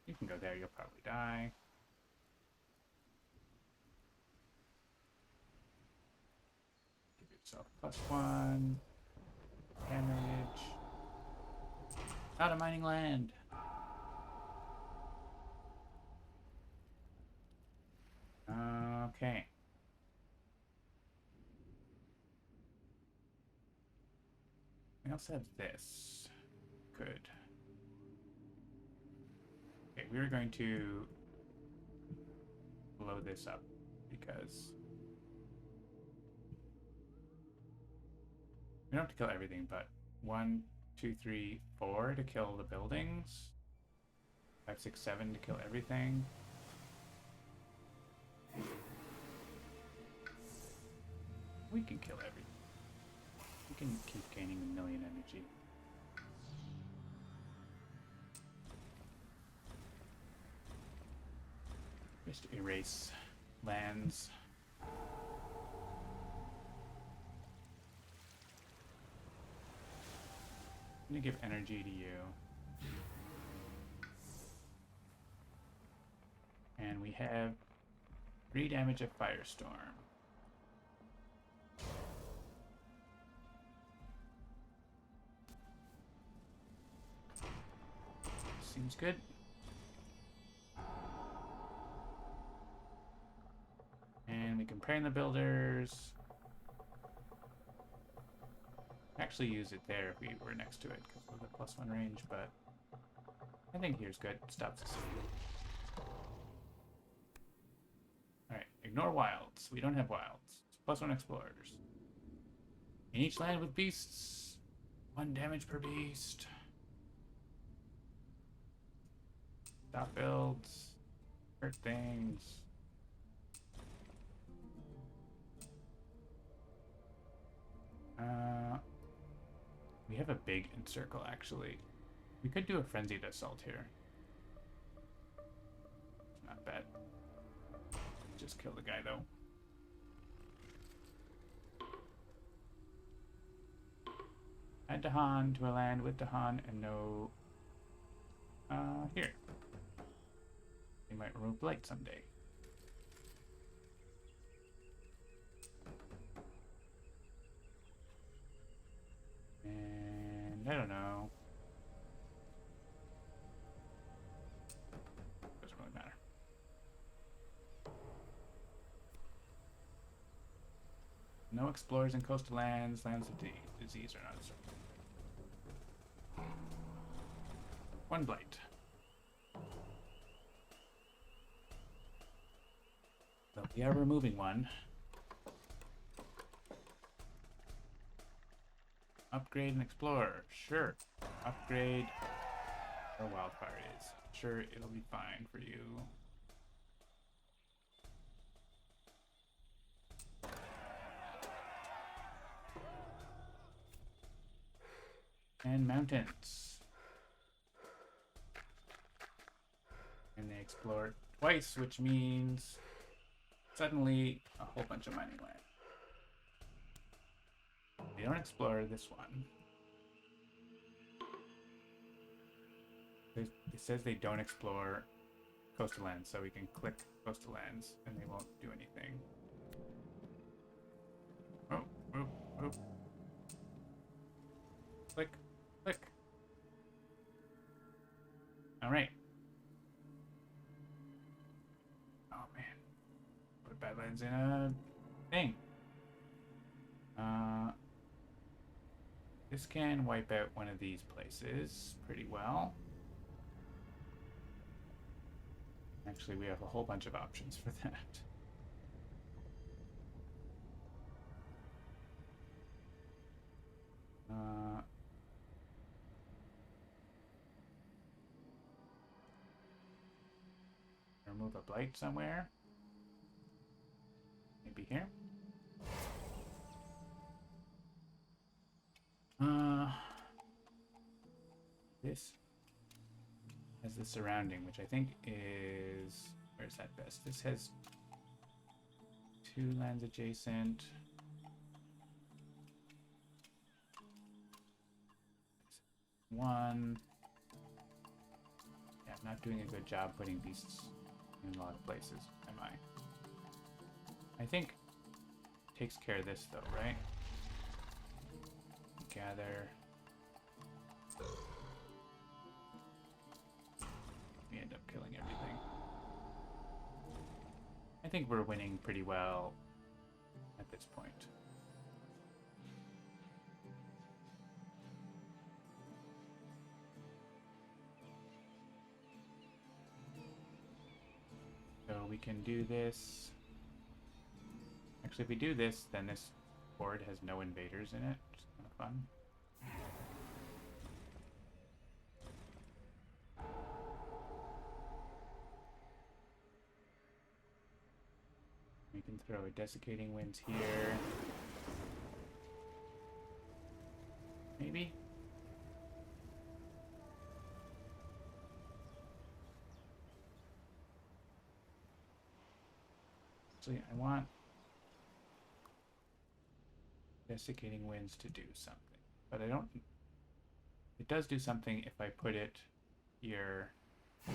You can go there, you'll probably die. Give yourself +1. Damage. Out of mining land. Okay. We also have this. Good. Okay, we are going to blow this up because we don't have to kill everything, but 1, 2, 3, 4 to kill the buildings. 5, 6, 7 to kill everything. We can kill everything. We can keep gaining 1,000,000 energy. Just erase lands. I'm gonna give energy to you. And we have 3 damage of Firestorm. Seems good. And we can Prey the Builders. Actually use it there if we were next to it because of the +1 range, but I think here's good. Stops us. Alright, ignore wilds. We don't have wilds. It's +1 explorers. In each land with beasts, 1 damage per beast. Stop builds. Hurt things. We have a big encircle, actually. We could do a frenzied assault here. It's not bad. Just kill the guy, though. Add Dahan to a land with Dahan and no Here. We might remove blight someday. And I don't know. Doesn't really matter. No explorers in coastal lands. Lands of disease are not so. One blight. So we are removing one. Upgrade and explore. Sure. Upgrade where wildfire is. Sure, it'll be fine for you. And mountains. And they explore twice, which means suddenly a whole bunch of money went. They don't explore this one. It says they don't explore coastal lands, so we can click coastal lands and they won't do anything. Oh, oh, oh. Click, click. All right. Oh man, put Badlands in a thing. This can wipe out one of these places pretty well. Actually, we have a whole bunch of options for that. Remove a blight somewhere. Maybe here. This has the surrounding, which I think is... Where's that best? This has 2 lands adjacent. One. Yeah, I'm not doing a good job putting beasts in a lot of places, am I? I think it takes care of this though, right? Gather. We end up killing everything. I think we're winning pretty well at this point. So we can do this. Actually, if we do this, then this board has no invaders in it, which is kind of fun. We can throw a desiccating winds here. Maybe? Actually, I want desiccating winds to do something, but I don't... It does do something if I put it here. I'm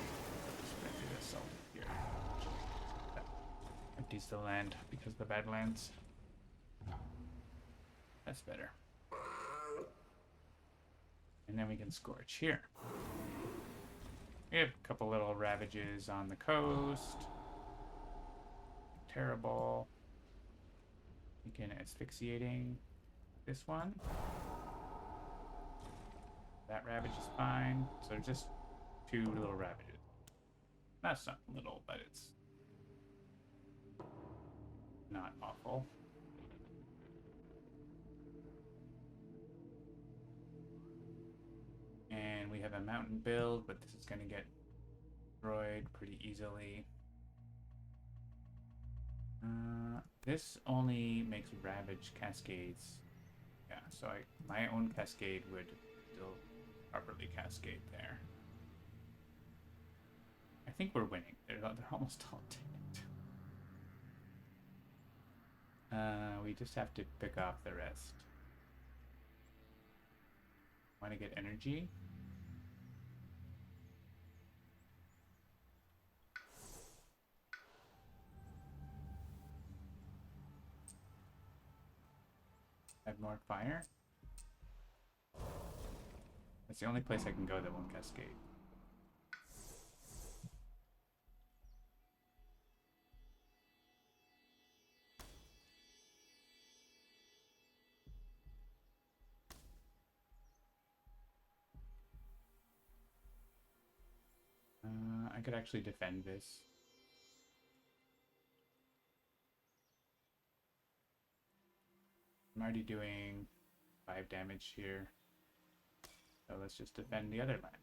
just gonna do this here. That empties the land because of the Badlands. That's better. And then we can scorch here. We have a couple little ravages on the coast. Terrible. We can asphyxiating this one. That ravage is fine. So just 2 little ravages. That's not little, but it's not awful. And we have a mountain build, but this is going to get destroyed pretty easily. This only makes ravage cascades. Yeah, so my own cascade would still properly cascade there. I think we're winning. They're almost all dead. We just have to pick off the rest. Want to get energy? Have more fire? That's the only place I can go that won't cascade. I could actually defend this. I'm already doing 5 damage here. So let's just defend the other land.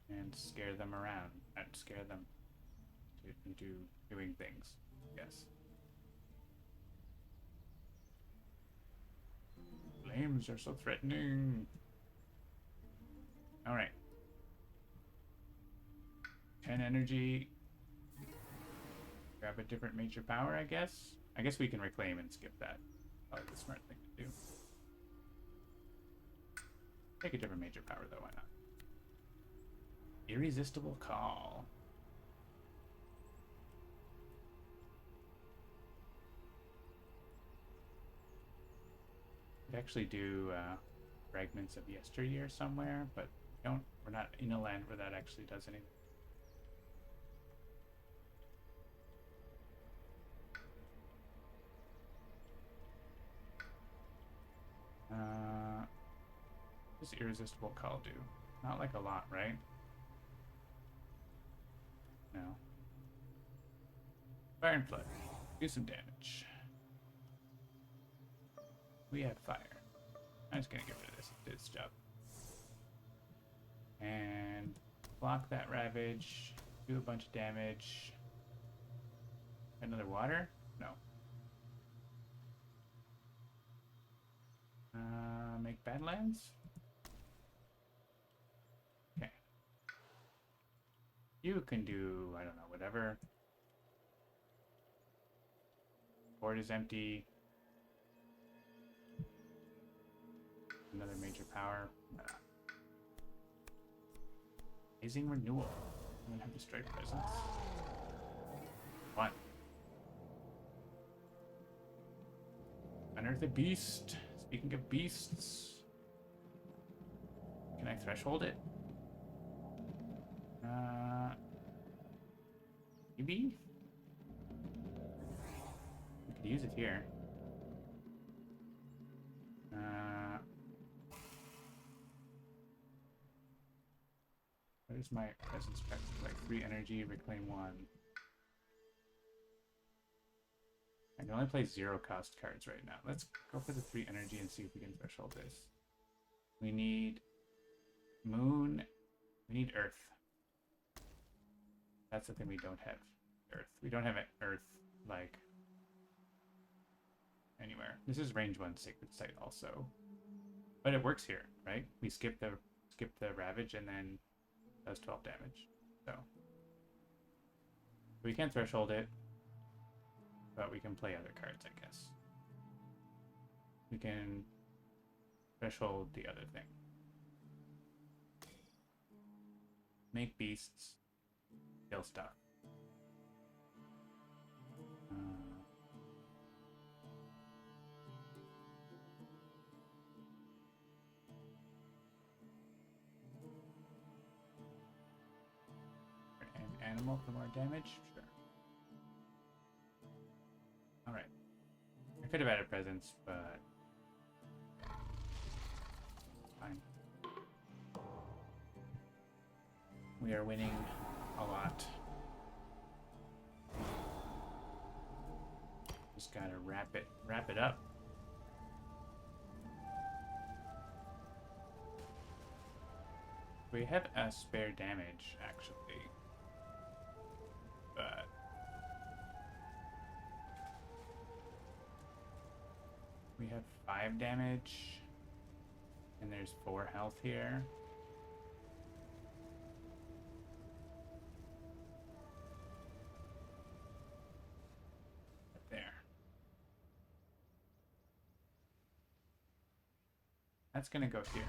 And scare them around. And scare them into doing things. Yes. Flames are so threatening. Alright. 10 energy. Grab a different major power, I guess. I guess we can reclaim and skip that. Probably the smart thing to do. Take a different major power, though. Why not? Irresistible Call. We actually do Fragments of Yesteryear somewhere, but we're not in a land where that actually does anything. What does Irresistible Call do? Not like a lot, right? No. Fire and Flood. Do some damage. We have fire. I'm just gonna get rid of this. It did its job. And block that Ravage. Do a bunch of damage. Another water? No. Make Badlands? Okay. You can do, I don't know, whatever. Board is empty. Another major power. Amazing Renewal. I'm gonna have Destroy Presence. What? Unearth a Beast. Speaking of beasts, can I threshold it? Maybe? We could use it here. Where's my presence check? Like 3 energy, reclaim 1. I can only play 0 cost cards right now. Let's go for the 3 energy and see if we can threshold this. We need Moon. We need Earth. That's the thing we don't have. Earth. We don't have an Earth, like, anywhere. This is range 1 Sacred Site also. But it works here, right? We skip the Ravage and then does 12 damage. So we can't threshold it. But we can play other cards, I guess. We can threshold the other thing. Make beasts. Kill stuff. An animal for more damage? Sure. Alright. I could have added presents, but fine. We are winning a lot. Just gotta wrap it up. We have a spare damage, actually. But we have 5 damage, and there's 4 health here. Right there. That's gonna go here.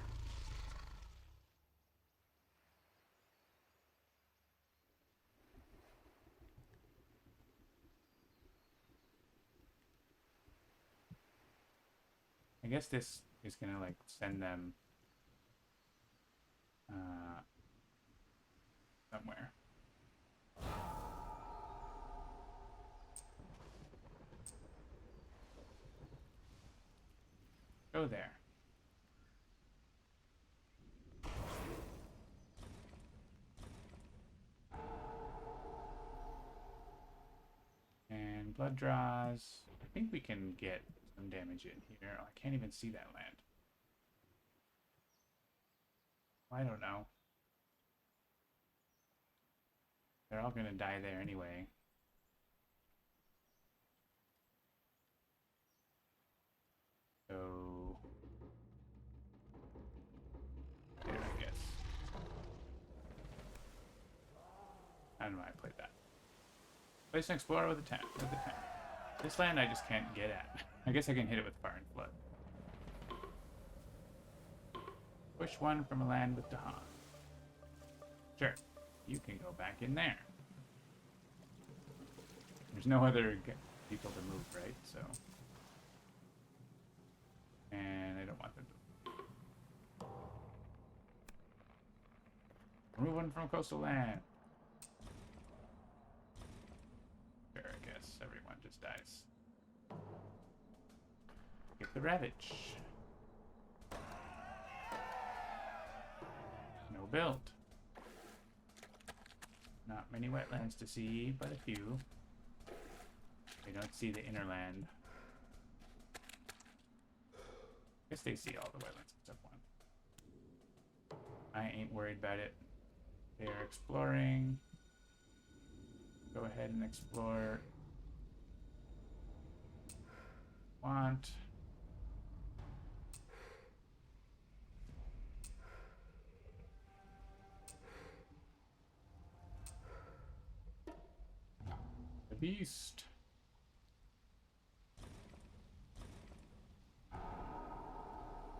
guess this is gonna like send them somewhere. Go there. And blood draws. I think we can get some damage in here. Oh, I can't even see that land. I don't know. They're all gonna die there anyway. So there, I guess. I don't know why I played that. Place an explorer with a 10. This land I just can't get at. I guess I can hit it with fire and flood. Push one from a land with Dahan. Sure, you can go back in there. There's no other people to move, right? So, and I don't want them to remove one from coastal land. Sure, I guess everyone just dies. Get the ravage. No build. Not many wetlands to see, but a few. They don't see the inner land. Guess they see all the wetlands except one. I ain't worried about it. They're exploring. Go ahead and explore. Want. The beast.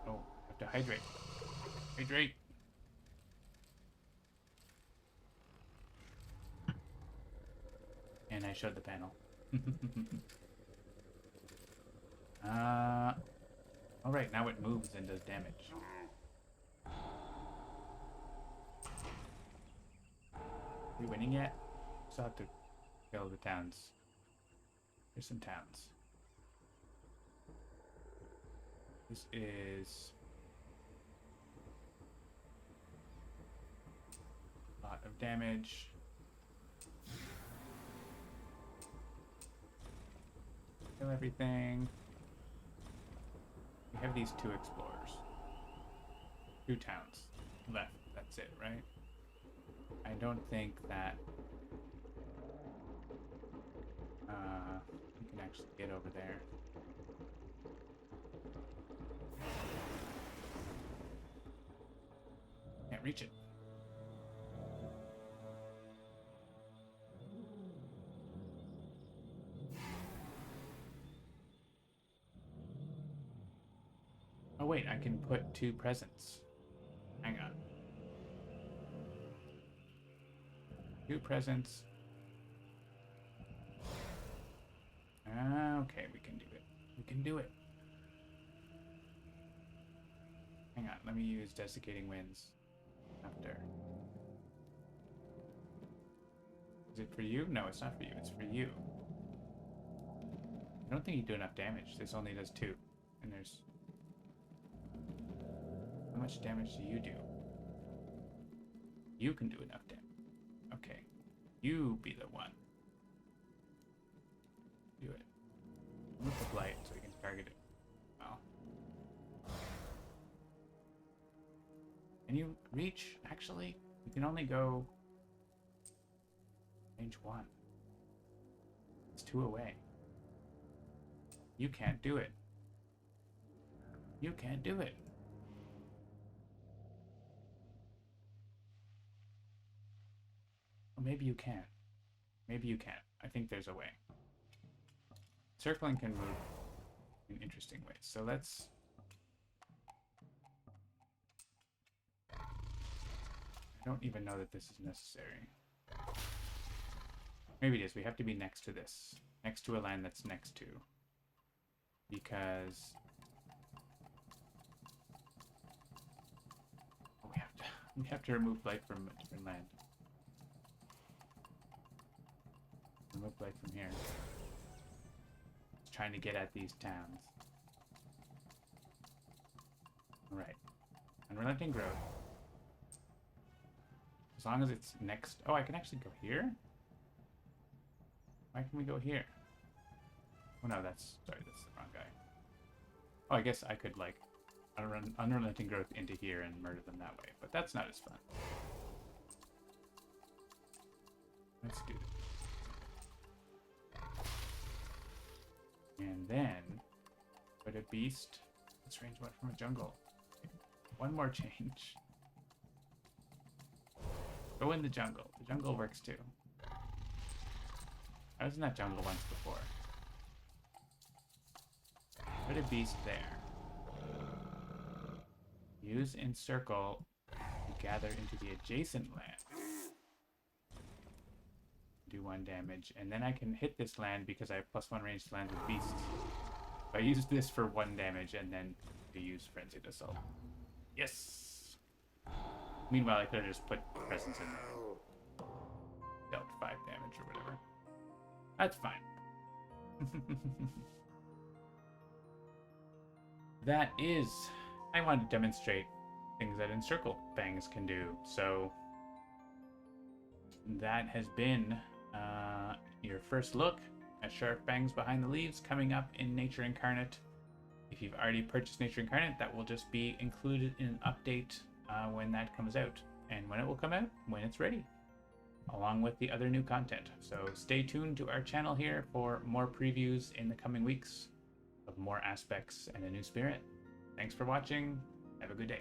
Oh, have to hydrate. Hydrate. And I showed the panel. Alright, now it moves and does damage. Are we winning yet? Still have to kill the towns. There's some towns. This is a lot of damage. Kill everything. We have these 2 explorers. 2 towns left. That's it, right? I don't think that we can actually get over there. Can't reach it. Oh wait, I can put 2 presents. Hang on. 2 presents. Okay, we can do it. We can do it. Hang on, let me use Desiccating Winds after. Is it for you? No, it's not for you. It's for you. I don't think you do enough damage. This only does 2. And there's... How much damage do you do? You can do enough damage. Okay. You be the one. Do it. Move the blight so we can target it. Wow. Can you reach? Actually, you can only go range 1. It's 2 away. You can't do it. You can't do it. Or maybe you can. Maybe you can. I think there's a way. Circling can move in interesting ways. So let's... I don't even know that this is necessary. Maybe it is. We have to be next to this. Next to a land that's next to. Because We have to remove light from a different land. Remove light from here. Just trying to get at these towns. Alright. Unrelenting growth. As long as it's next... Oh, I can actually go here? Why can we go here? Oh no, that's... Sorry, that's the wrong guy. Oh, I guess I could, like, unrelenting growth into here and murder them that way. But that's not as fun. Let's do this. And then... Put a beast. Let's range one from a jungle. One more change. Go in the jungle. The jungle works too. I was in that jungle once before. Put a beast there. Use encircle to gather into the adjacent land. Do 1 damage. And then I can hit this land because I have +1 range to land with beasts. So I use this for 1 damage and then to use Frenzied Assault. Yes! Meanwhile, I could have just put presence in there. Dealt 5 damage or whatever. That's fine. That is... I wanted to demonstrate things that Encircle Fangs can do. So that has been your first look at Sharp Fangs Behind the Leaves coming up in Nature Incarnate. If you've already purchased Nature Incarnate, that will just be included in an update when that comes out. And when it will come out? When it's ready. Along with the other new content. So stay tuned to our channel here for more previews in the coming weeks of more aspects and a new spirit. Thanks for watching. Have a good day.